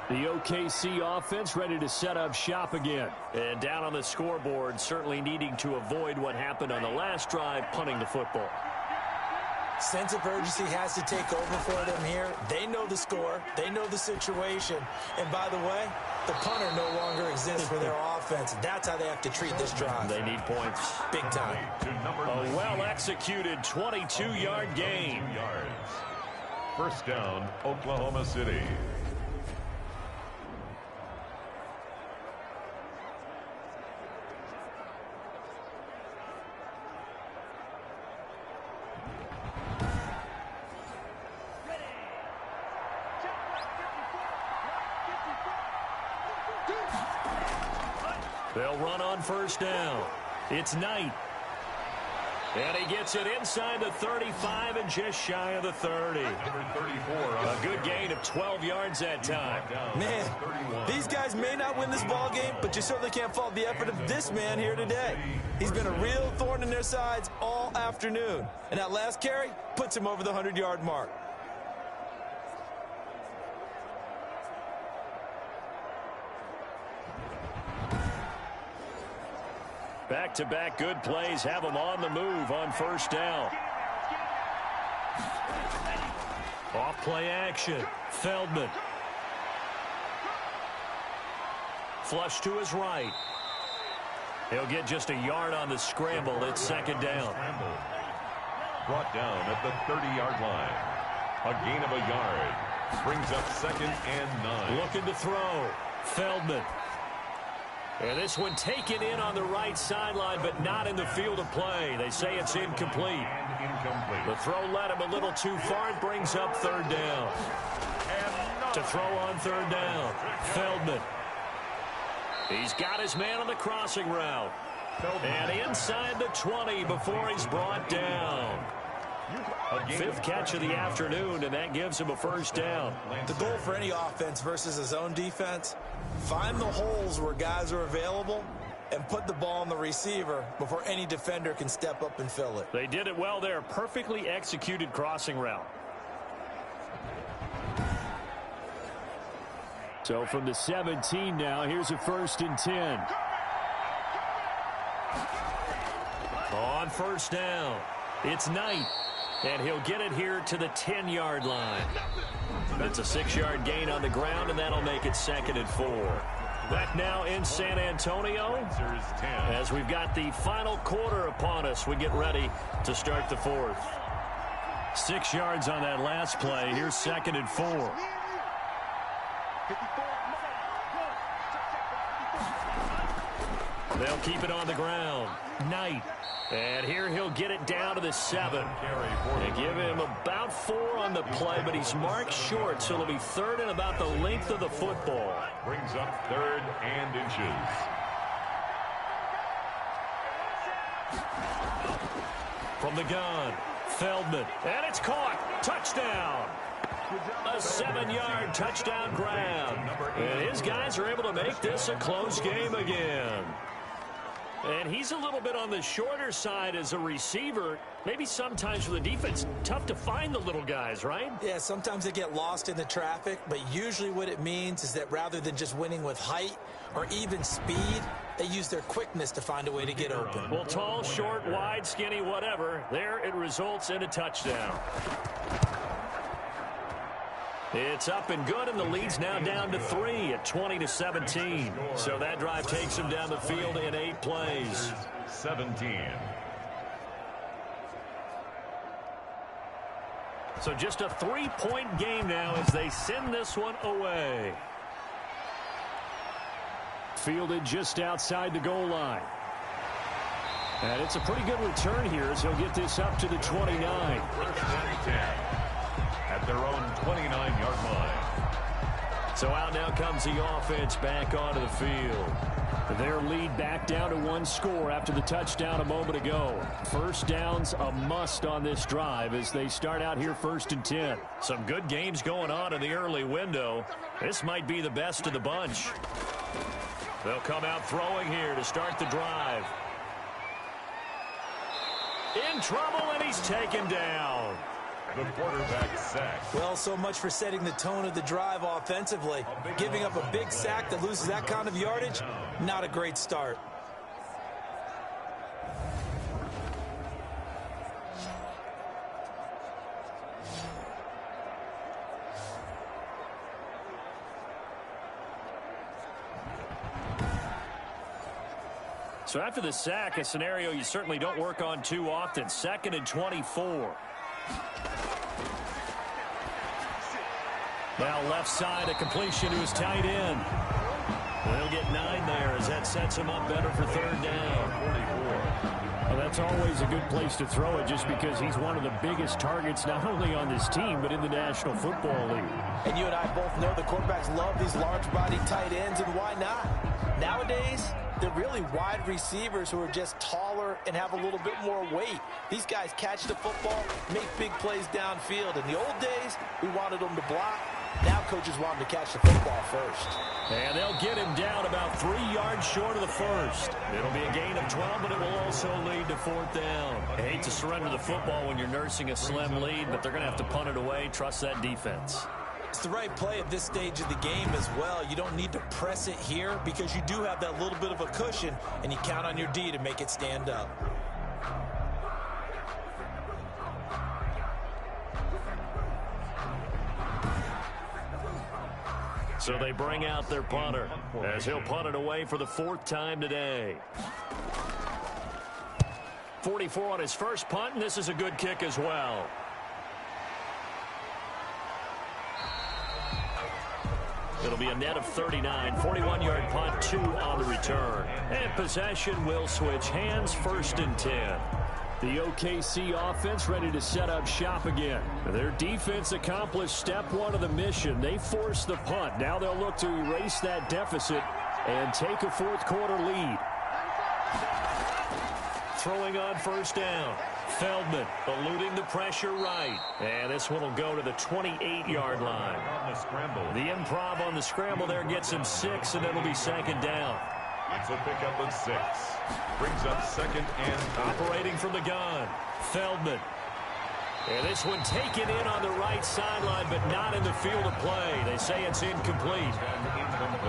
The OKC offense ready to set up shop again. And down on the scoreboard, certainly needing to avoid what happened on the last drive, punting the football. Sense of urgency has to take over for them here. They know the score. They know the situation. And by the way, the punter no longer exists for their offense. That's how they have to treat this drive. They need points. Big time. A well-executed 22-yard gain. First down, Oklahoma City. They'll run on first down. It's Knight. And he gets it inside the 35 and just shy of the 30. Number 34. A good gain of 12 yards that time. Man, these guys may not win this ball game, but you certainly can't fault the effort of this man here today. He's been a real thorn in their sides all afternoon. And that last carry puts him over the 100-yard mark. Back-to-back good plays have him on the move on first down. Off play action. Feldman. Flush to his right. He'll get just a yard on the scramble. It's second down. Brought down at the 30-yard line. A gain of a yard. Brings up 2nd and 9. Looking to throw. Feldman. And this one taken in on the right sideline, but not in the field of play. They say it's incomplete. The throw led him a little too far. It brings up third down. To throw on third down. Feldman. He's got his man on the crossing route. And inside the 20 before he's brought down. 5th catch of the afternoon, and that gives him a first down. The goal for any offense versus his own defense, find the holes where guys are available and put the ball on the receiver before any defender can step up and fill it. They did it well there. Perfectly executed crossing route. So from the 17 now, here's a 1st and 10. On first down, it's Knight. And he'll get it here to the 10-yard line. That's a 6-yard gain on the ground, and that'll make it 2nd and 4. Back now in San Antonio as we've got the final quarter upon us. We get ready to start the 4th. 6 yards on that last play. Here's 2nd and 4. They'll keep it on the ground. Knight. And here he'll get it down to the 7. They give him about 4 on the play, but he's marked short, so it'll be 3rd and about the length of the football. Brings up 3rd and inches. From the gun, Feldman. And it's caught. Touchdown. A 7-yard touchdown grab. And his guys are able to make this a close game again. And he's a little bit on the shorter side as a receiver. Maybe sometimes for the defense, tough to find the little guys, right? Yeah, sometimes they get lost in the traffic, but usually what it means is that rather than just winning with height or even speed, they use their quickness to find a way to get open. Well, tall, short, wide, skinny, whatever. There it results in a touchdown. It's up and good, and the lead's now down to 3 at 20-17. So that drive takes him down the field in 8 plays. 17. So just a 3-point game now as they send this one away. Fielded just outside the goal line. And it's a pretty good return here as he'll get this up to the 29. 1st and 10. At their own 29-yard line. So out now comes the offense back onto the field. Their lead back down to 1 score after the touchdown a moment ago. First down's a must on this drive as they start out here 1st and 10. Some good games going on in the early window. This might be the best of the bunch. They'll come out throwing here to start the drive. In trouble, and he's taken down. The quarterback sack. Well, so much for setting the tone of the drive offensively. Giving up a big sack that loses that kind of yardage, not a great start. So after the sack, a scenario you certainly don't work on too often. 2nd and 24. Now left side, a completion to his tight end. They'll get 9 there as that sets him up better for 3rd down. 44. Well, that's always a good place to throw it just because he's one of the biggest targets not only on this team but in the National Football League. And you and I both know the quarterbacks love these large-bodied tight ends, and why not? Nowadays, they're really wide receivers who are just taller and have a little bit more weight. These guys catch the football, make big plays downfield. In the old days, we wanted them to block. Now coaches want them to catch the football first. And they'll get him down about 3 yards short of the first. It'll be a gain of 12, but it will also lead to 4th down. I hate to surrender the football when you're nursing a slim lead, but they're going to have to punt it away. Trust that defense. It's the right play at this stage of the game as well. You don't need to press it here because you do have that little bit of a cushion, and you count on your D to make it stand up. So they bring out their punter as he'll punt it away for the 4th time today. 44 on his first punt, and this is a good kick as well. It'll be a net of 39, 41-yard punt, 2 on the return. And possession will switch hands, 1st and 10. The OKC offense ready to set up shop again. Their defense accomplished step 1 of the mission. They forced the punt. Now they'll look to erase that deficit and take a 4th quarter lead. Throwing on 1st down. Feldman eluding the pressure right. And this one will go to the 28-yard line. The improv on the scramble there gets him 6, and it'll be 2nd down. It's a pickup of 6. Brings up 2nd and 2. Operating from the gun. Feldman. And this one taken in on the right sideline, but not in the field of play. They say it's incomplete.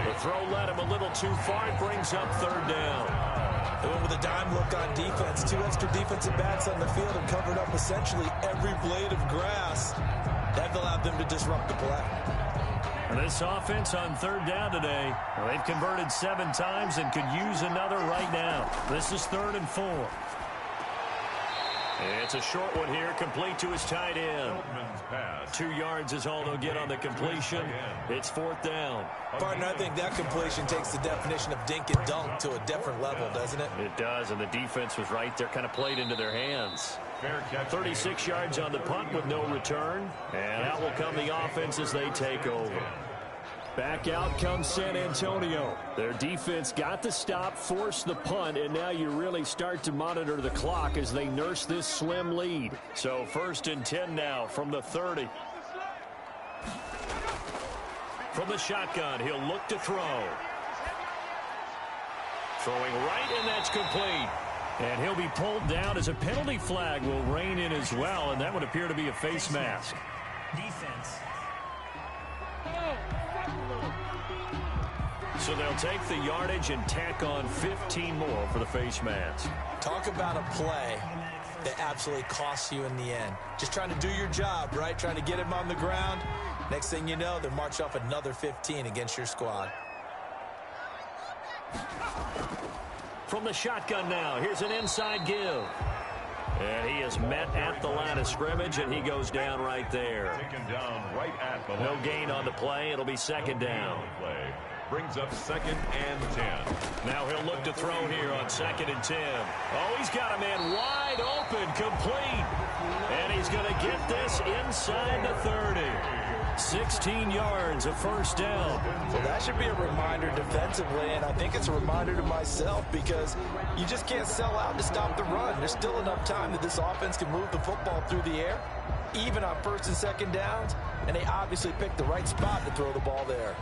The throw led him a little too far. It brings up 3rd down. They went with a dime look on defense. 2 extra defensive backs on the field and covered up essentially every blade of grass. That allowed them to disrupt the play. And this offense on 3rd down today, they've converted 7 times and could use another right now. This is 3rd and 4. It's a short one here, complete to his tight end. 2 yards is all they'll get on the completion. It's 4th down. Partner, I think that completion takes the definition of dink and dunk to a different level, doesn't it? It does, and the defense was right there, kind of played into their hands. 36 yards on the punt with no return. And out will come the offense as they take over. Back out comes San Antonio. Their defense got the stop, forced the punt, and now you really start to monitor the clock as they nurse this slim lead. So 1st and 10 now from the 30. From the shotgun, he'll look to throw. Throwing right, and that's complete. And he'll be pulled down as a penalty flag will rein in as well, and that would appear to be a face mask. Defense. So they'll take the yardage and tack on 15 more for the face mask. Talk about a play that absolutely costs you in the end. Just trying to do your job, right? Trying to get him on the ground. Next thing you know, they're marching off another 15 against your squad. From the shotgun now, here's an inside give. And he is met at the line of scrimmage, and he goes down right there. Taken down right at the No gain on the play. It'll be 2nd down. Brings up 2nd and 10. Now he'll look to throw here on 2nd and 10. Oh, he's got a man wide open, complete. And he's going to get this inside the 30. 16 yards, a 1st down. So that should be a reminder defensively, and I think it's a reminder to myself because you just can't sell out to stop the run. There's still enough time that this offense can move the football through the air, even on 1st and 2nd downs, and they obviously picked the right spot to throw the ball there.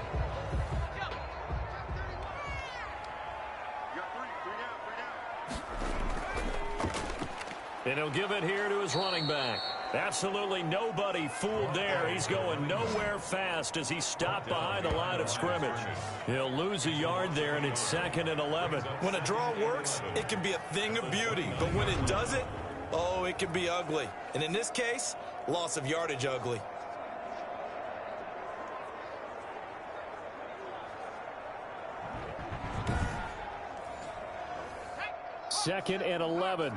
And he'll give it here to his running back. Absolutely nobody fooled there. He's going nowhere fast as he stopped behind the line of scrimmage. He'll lose a yard there, and it's 2nd and 11. When a draw works, it can be a thing of beauty. But when it doesn't, oh, it can be ugly. And in this case, loss of yardage ugly. Second and 11.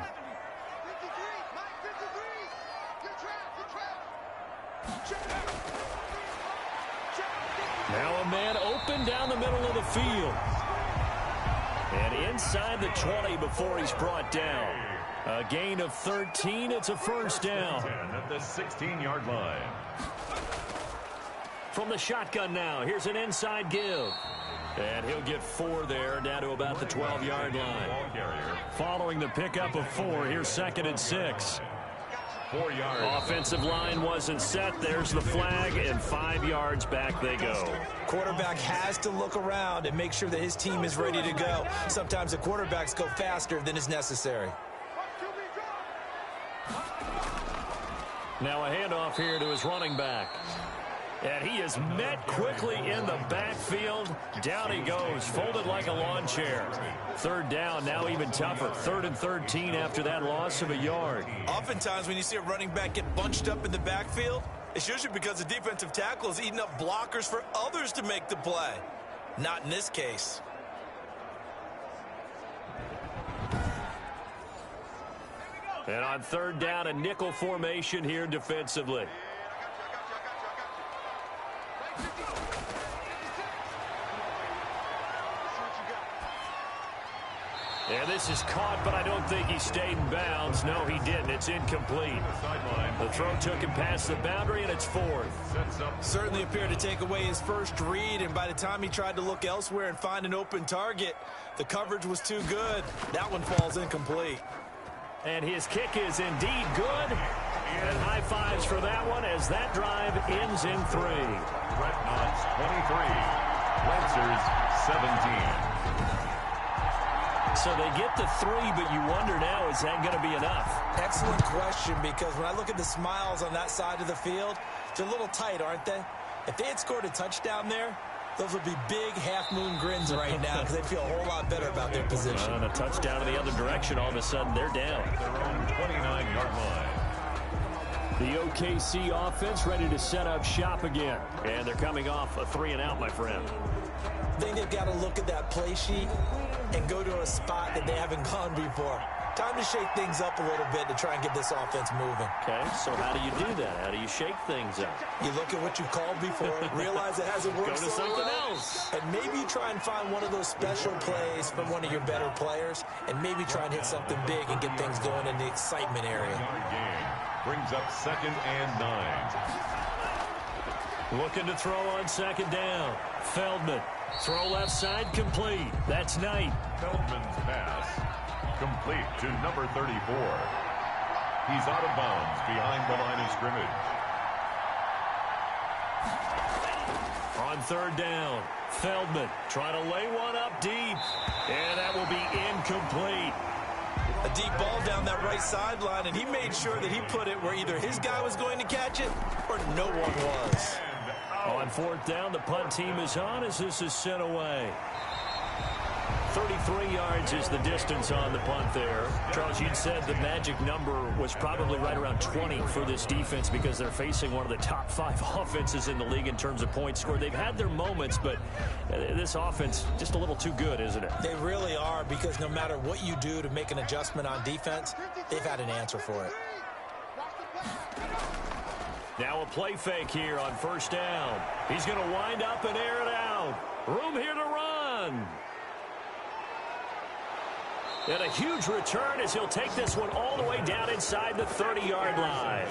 Now a man open down the middle of the field. And inside the 20 before he's brought down. A gain of 13. It's a 1st down. At the 16-yard line. From the shotgun now, here's an inside give. And he'll get 4 there, down to about the 12-yard line. Following the pickup of 4, here's 2nd and 6. 4 yards. Offensive line wasn't set. There's the flag, and 5 yards back they go. Quarterback has to look around and make sure that his team is ready to go. Sometimes the quarterbacks go faster than is necessary. Now a handoff here to his running back. And he is met quickly in the backfield. Down he goes, folded like a lawn chair. 3rd down, now even tougher. 3rd and 13 after that loss of a yard. Oftentimes when you see a running back get bunched up in the backfield, it's usually because the defensive tackle is eating up blockers for others to make the play. Not in this case. And on 3rd down, a nickel formation here defensively. And this is caught, but I don't think he stayed in bounds. No, he didn't. It's incomplete. The throw took him past the boundary, and it's 4th. Certainly appeared to take away his first read, and by the time he tried to look elsewhere and find an open target, the coverage was too good. That one falls incomplete. And his kick is indeed good. And high fives for that one as that drive ends in 3. Dreadnoughts 23. Lancers 17. So they get the 3, but you wonder now, is that going to be enough? Excellent question, because when I look at the smiles on that side of the field, they're a little tight, aren't they? If they had scored a touchdown there, those would be big half-moon grins right now because they'd feel a whole lot better about their position. And a touchdown in the other direction, all of a sudden they're down. Their own 29-yard line. The OKC offense ready to set up shop again. And they're coming off a 3-and-out, my friend. I think they've got to look at that play sheet and go to a spot that they haven't gone before. Time to shake things up a little bit to try and get this offense moving. Okay, so how do you do that? How do you shake things up? You look at what you called before, realize it hasn't worked. Go to something else. And maybe try and find one of those special plays from one of your better players, and maybe try and hit something big and get things going in the excitement area. Game brings up 2nd and 9. Looking to throw on 2nd down. Feldman. Throw left side complete. That's Knight. Feldman's pass complete to number 34. He's out of bounds behind the line of scrimmage. On 3rd down, Feldman trying to lay one up deep. And that will be incomplete. A deep ball down that right sideline, and he made sure that he put it where either his guy was going to catch it or no one was. On 4th down, the punt team is on as this is sent away. 33 yards is the distance on the punt there. Charles, you'd said the magic number was probably right around 20 for this defense because they're facing one of the top 5 offenses in the league in terms of points scored. They've had their moments, but this offense just a little too good, isn't it? They really are, because no matter what you do to make an adjustment on defense, they've had an answer for it. Now a play fake here on 1st down. He's going to wind up and air it out. Room here to run. And a huge return as he'll take this one all the way down inside the 30-yard line.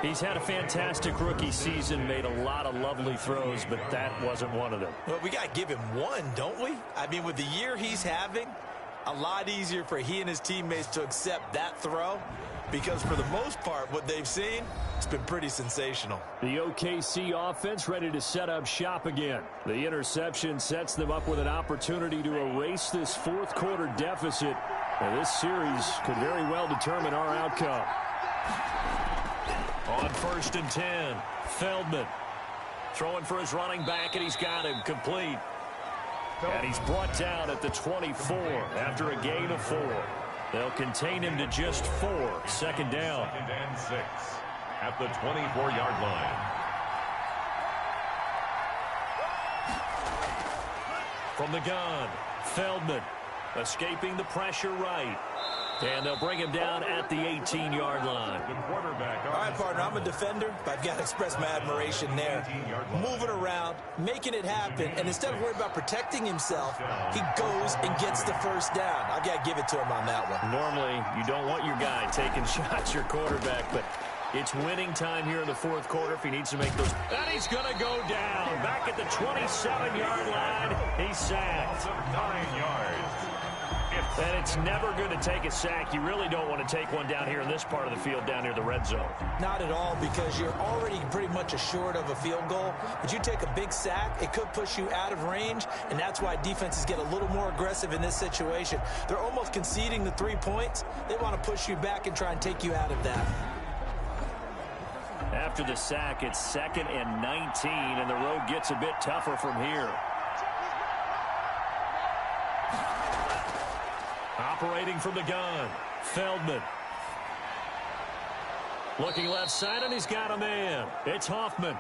He's had a fantastic rookie season, made a lot of lovely throws, but that wasn't one of them. Well, we got to give him one, don't we? I mean, with the year he's having, a lot easier for he and his teammates to accept that throw, because for the most part, what they've seen, it's been pretty sensational. The OKC offense ready to set up shop again. The interception sets them up with an opportunity to erase this 4th quarter deficit. And this series could very well determine our outcome. On 1st and 10, Feldman throwing for his running back, and he's got him complete. And he's brought down at the 24 after a gain of 4. They'll contain him to just 4. 2nd down. 2nd and 6 at the 24-yard line. From the gun, Feldman escaping the pressure right. And they'll bring him down at the 18-yard line. The quarterback. All right, partner, I'm a defender, but I've got to express my admiration there. Moving around, making it happen, and instead of worrying about protecting himself, he goes and gets the 1st down. I've got to give it to him on that one. Normally, you don't want your guy taking shots, your quarterback, but It's winning time here in the fourth quarter if he needs to make those. And he's going to go down. Back at the 27-yard line. He's sacked. 9 yards. And it's never good to take a sack. You really don't want to take one down here in this part of the field, down near the red zone. Not at all, because you're already pretty much assured of a field goal. But you take a big sack, it could push you out of range, and that's why defenses get a little more aggressive in this situation. They're almost conceding the 3 points. They want to push you back and try and take you out of that. After the sack, it's 2nd and 19, and the road gets a bit tougher from here. Operating from the gun, Feldman. Looking left side, and he's got a man. It's Hoffman.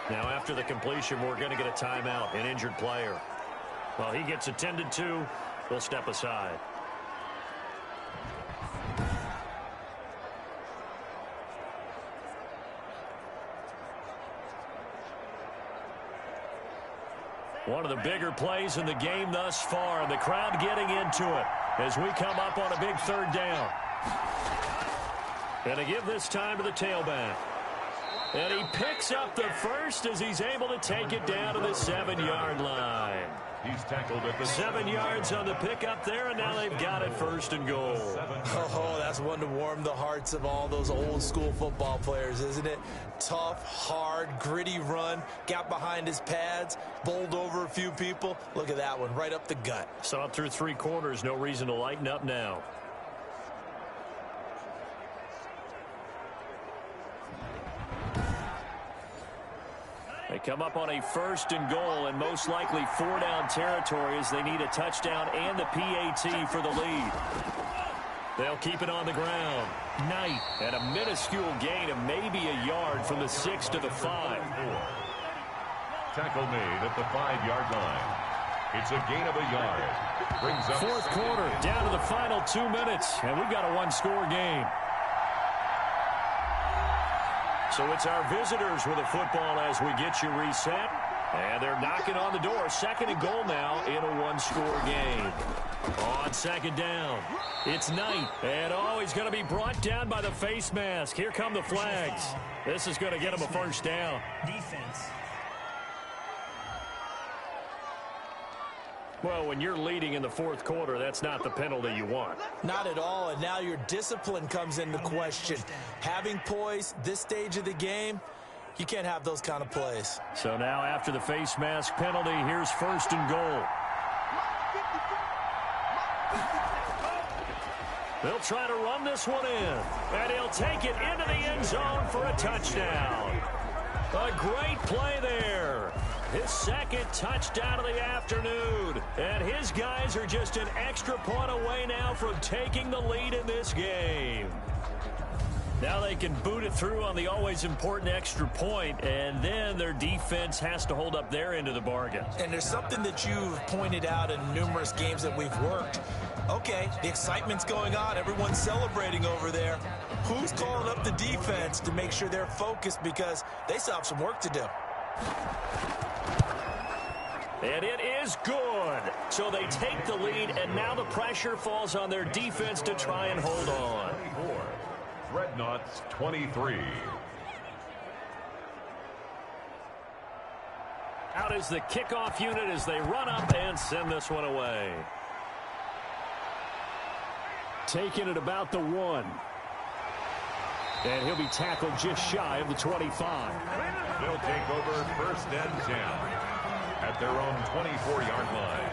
Now, after the completion, we're going to get a timeout, an injured player. While he gets attended to, we'll step aside. One of the bigger plays in the game thus far, and the crowd getting into it as we come up on a big 3rd down. And to give this time to the tailback. And he picks up the first as he's able to take it down to the 7-yard line. He's tackled at the 7 yards on the pickup there, and now they've got it 1st and goal. Oh, that's one to warm the hearts of all those old school football players, isn't it? Tough, hard, gritty run, got behind his pads, bowled over a few people. Look at that one, right up the gut. Saw it through 3 quarters, no reason to lighten up now. They come up on a 1st and goal, and most likely 4-down territory as they need a touchdown and the PAT for the lead. They'll keep it on the ground. Knight at a minuscule gain of maybe a yard from the 6 to the 5. Tackle made at the 5-yard line. It's a gain of a yard. Brings up 4th quarter, down to the final 2 minutes, and we've got a 1-score game. So it's our visitors with a football as we get you reset. And they're knocking on the door. 2nd and goal now in a 1-score game. On 2nd down, it's Knight. And he's going to be brought down by the face mask. Here come the flags. This is going to get him a 1st down. Defense. Well, when you're leading in the 4th quarter, that's not the penalty you want. Not at all, and now your discipline comes into question. Having poise this stage of the game, you can't have those kind of plays. So now after the face mask penalty, here's 1st and goal. They'll try to run this one in, and he'll take it into the end zone for a touchdown. A great play there. His 2nd touchdown of the afternoon. And his guys are just an extra point away now from taking the lead in this game. Now they can boot it through on the always important extra point, and then their defense has to hold up their end of the bargain. And there's something that you've pointed out in numerous games that we've worked. Okay, the excitement's going on. Everyone's celebrating over there. Who's calling up the defense to make sure they're focused, because they still have some work to do. And it is good. So they take the lead, and now the pressure falls on their defense to try and hold on. 24. Dreadnoughts 23. Out is the kickoff unit as they run up and send this one away. Taking it about the 1. And he'll be tackled just shy of the 25. They'll take over 1st and 10 at their own 24-yard line.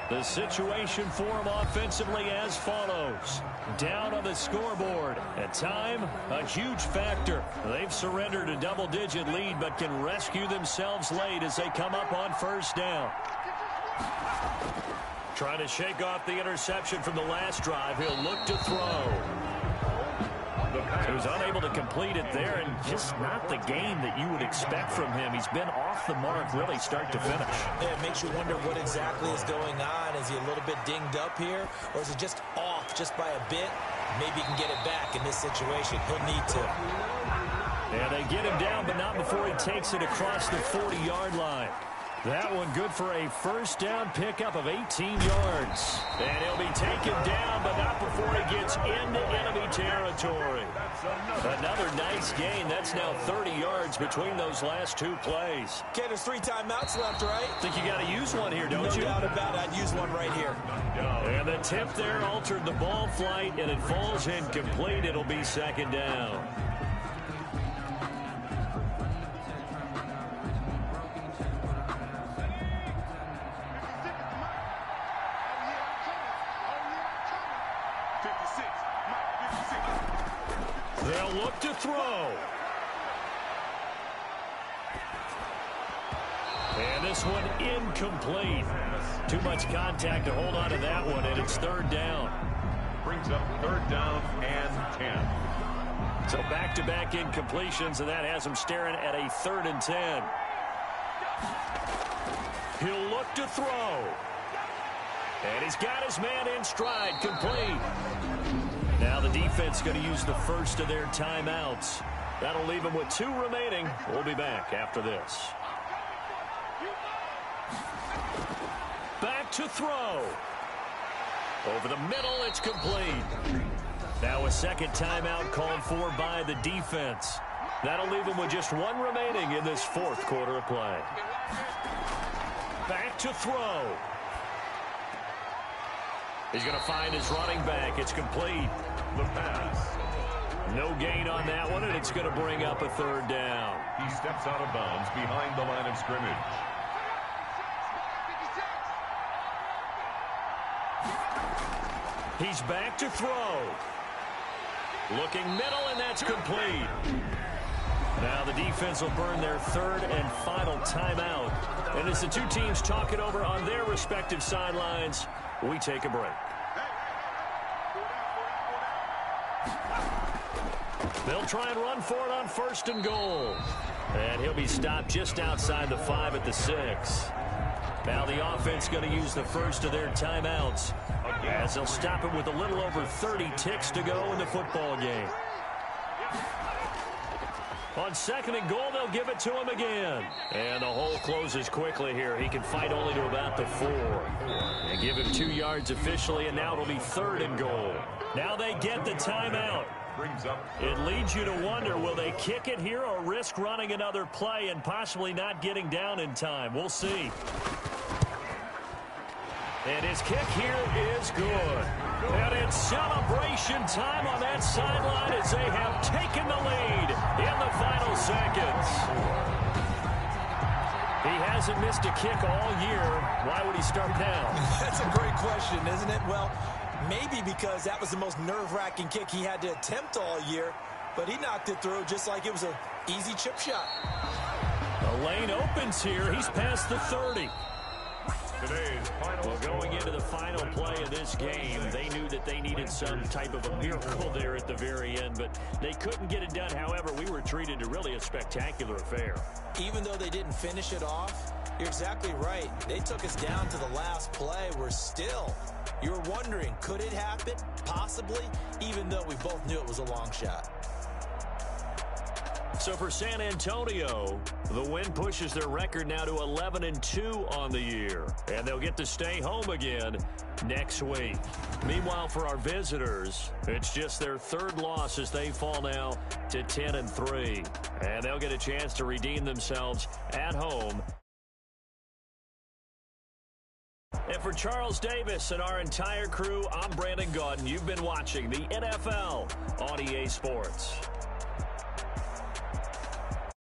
The situation for them offensively as follows. Down on the scoreboard. At time, a huge factor. They've surrendered a double-digit lead, but can rescue themselves late as they come up on 1st down. Trying to shake off the interception from the last drive. He'll look to throw. He was unable to complete it there, and just not the game that you would expect from him. He's been off the mark really start to finish. Yeah, it makes you wonder what exactly is going on. Is he a little bit dinged up here, or is he just off just by a bit? Maybe he can get it back in this situation. He'll need to. And they get him down, but not before he takes it across the 40-yard line. That one good for a first down pickup of 18 yards. And he'll be taken down, but not before he gets into enemy territory. Another nice gain. That's now 30 yards between those last two plays. Okay, there's 3 timeouts left, right? Think you got to use one here, don't you? No doubt about it. I'd use one right here. And the tip there altered the ball flight, and it falls incomplete. It'll be second down. They'll look to throw. And this one incomplete. Too much contact to hold on to that one, and it's third down. Brings up third down and 10. So back-to-back incompletions, and that has him staring at a 3rd and 10. He'll look to throw. And he's got his man in stride, complete. Now the defense going to use the first of their timeouts. That'll leave them with 2 remaining. We'll be back after this. Back to throw. Over the middle, it's complete. Now a second timeout called for by the defense. That'll leave them with just 1 remaining in this 4th quarter of play. Back to throw. He's going to find his running back. It's complete. The pass. No gain on that one, and it's going to bring up a 3rd down. He steps out of bounds behind the line of scrimmage. He's back to throw. Looking middle, and that's complete. Now the defense will burn their 3rd and final timeout. And as the 2 teams talk it over on their respective sidelines, we take a break. They'll try and run for it on 1st and goal. And he'll be stopped just outside the 5 at the 6. Now the offense going to use the first of their timeouts, as they'll stop it with a little over 30 ticks to go in the football game. On 2nd and goal, they'll give it to him again. And the hole closes quickly here. He can fight only to about the 4. And give him 2 yards officially, and now it'll be 3rd and goal. Now they get the timeout. It leads you to wonder, will they kick it here or risk running another play and possibly not getting down in time? We'll see. And his kick here is good. And it's celebration time on that sideline as they have taken the lead in the final seconds. He hasn't missed a kick all year. Why would he start now? That's a great question, isn't it? Well, maybe because that was the most nerve-wracking kick he had to attempt all year, but he knocked it through just like it was an easy chip shot. The lane opens here. He's past the 30. Well, going into the final play of this game, they knew that they needed some type of a miracle there at the very end, but they couldn't get it done. However, we were treated to really a spectacular affair. Even though they didn't finish it off, you're exactly right. They took us down to the last play. We're still, you were wondering, could it happen? Possibly, even though we both knew it was a long shot. So for San Antonio, the win pushes their record now to 11-2 on the year. And they'll get to stay home again next week. Meanwhile, for our visitors, it's just their 3rd loss as they fall now to 10-3. And they'll get a chance to redeem themselves at home. And for Charles Davis and our entire crew, I'm Brandon Gaudin. You've been watching the NFL on EA Sports.